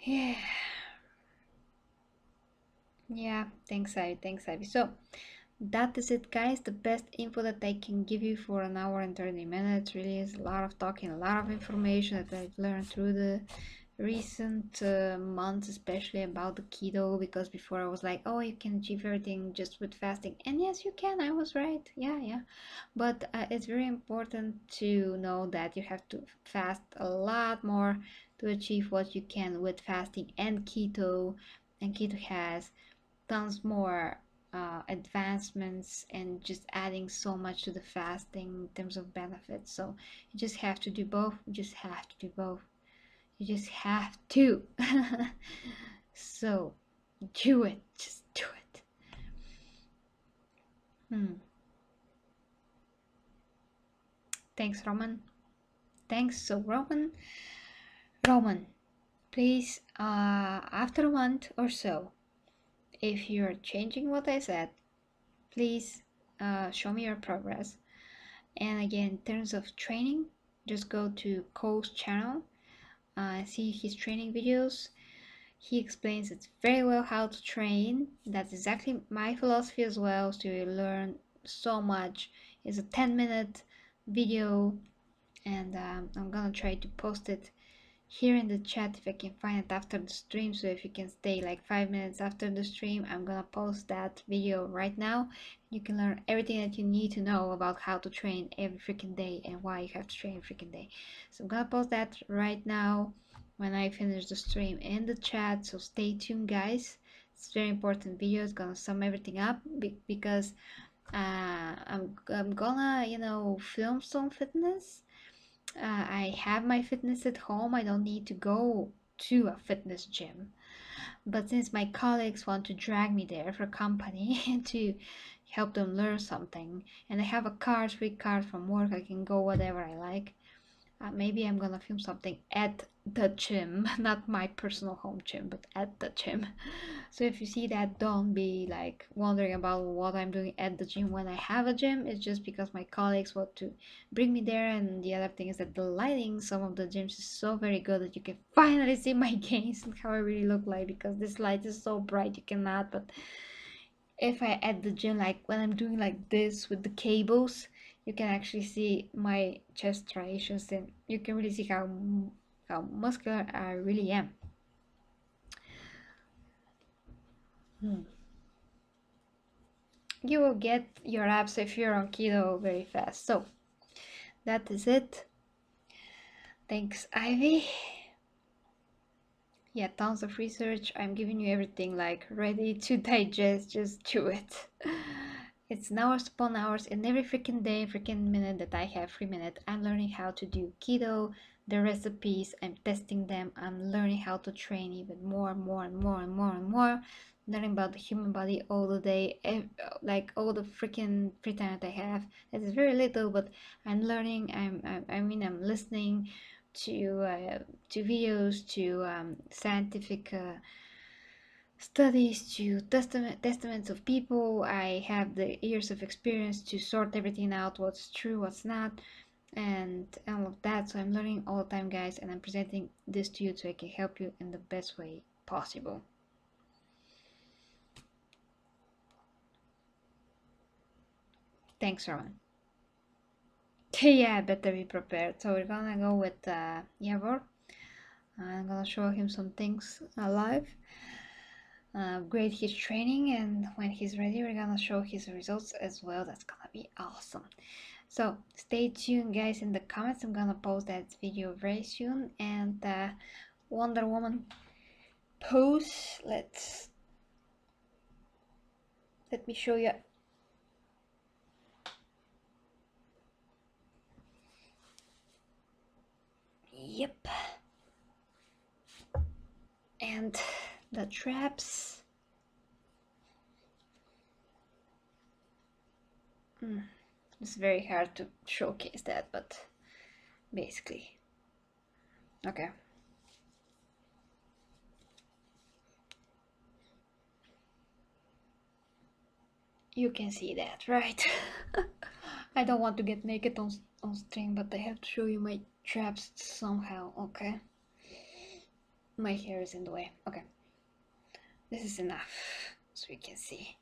A: Yeah. Yeah, thanks, Ivy. Thanks, Ivy. So, that is it, guys. The best info that I can give you for an hour and 30 minutes. Really is a lot of talking, a lot of information that I've learned through the recent months, especially about the keto, because before I was like, oh, you can achieve everything just with fasting. And yes, you can. I was right. Yeah. But it's very important to know that you have to fast a lot more to achieve what you can with fasting and keto. And keto has tons more advancements and just adding so much to the fasting in terms of benefits. So you just have to do both. You just have to do both. You just have to. So do it. Just do it. Thanks, Roman. Thanks. So, Roman, please, after a month or so, if you're changing what I said, please show me your progress. And again, in terms of training, just go to Cole's channel, see his training videos. He explains it very well how to train. That's exactly my philosophy as well. So you learn so much. It's a 10-minute video, and I'm gonna try to post it here in the chat if I can find it after the stream. So if you can stay like 5 minutes after the stream, I'm gonna post that video right now. You can learn everything that you need to know about how to train every freaking day and why you have to train every freaking day. So I'm gonna post that right now when I finish the stream in the chat. So stay tuned, guys. It's a very important video. It's gonna sum everything up because I'm gonna, film some fitness. I have my fitness at home. I don't need to go to a fitness gym. But since my colleagues want to drag me there for company and to help them learn something, and I have a card, free card from work, I can go whatever I like. Maybe I'm gonna film something at the gym, not my personal home gym, but at the gym. So if you see that, don't be like wondering about what I'm doing at the gym when I have a gym. It's just because my colleagues want to bring me there. And the other thing is that the lighting, some of the gyms is so very good that you can finally see my gains and how I really look like, because this light is so bright you cannot. But if I at the gym, like when I'm doing like this with the cables, you can actually see my chest striations, and you can really see how muscular I really am. You will get your abs if you're on keto very fast. So that is it. Thanks, Ivy. Yeah, tons of research. I'm giving you everything like ready to digest. Just do it. It's hours upon hours, and every freaking day, freaking minute that I have, free minute, I'm learning how to do keto, the recipes, I'm testing them, I'm learning how to train even more and more and more and more and more, learning about the human body all the day, like all the freaking free time that I have. It is very little, but I'm learning. I'm listening to videos, to scientific studies, to testaments of people. I have the years of experience to sort everything out, what's true, what's not, and all of that. So I'm learning all the time, guys, and I'm presenting this to you so I can help you in the best way possible. Thanks, Rowan. Yeah, better be prepared. So we're gonna go with Yavor. I'm gonna show him some things live. Grade his training, and when he's ready, we're gonna show his results as well. That's gonna be awesome. So stay tuned, guys. In the comments, I'm gonna post that video very soon. And Wonder Woman pose. Let me show you. Yep. And the traps. It's very hard to showcase that, but basically. Okay. You can see that, right? I don't want to get naked on stream, but I have to show you my traps somehow, okay? My hair is in the way. Okay. This is enough, so you can see.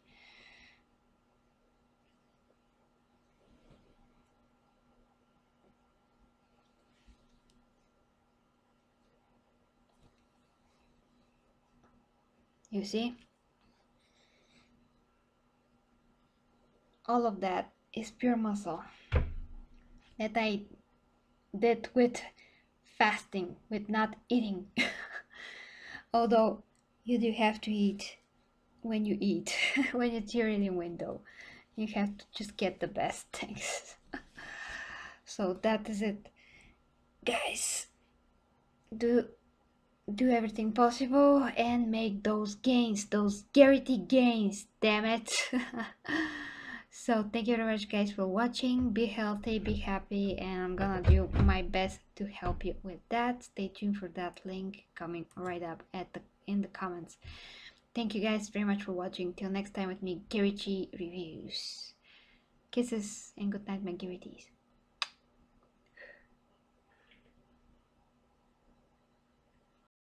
A: You see? All of that is pure muscle that I did with fasting, with not eating. Although you do have to eat when you eat, when it's your eating window. You have to just get the best things. So that is it. Guys, do everything possible and make those gains, those guaranteed gains, damn it. So thank you very much guys for watching. Be healthy, be happy, and I'm gonna do my best to help you with that. Stay tuned for that link coming right up in the comments. Thank you guys very much for watching. Till next time with me, Gary Reviews. Kisses and good night, my Girities.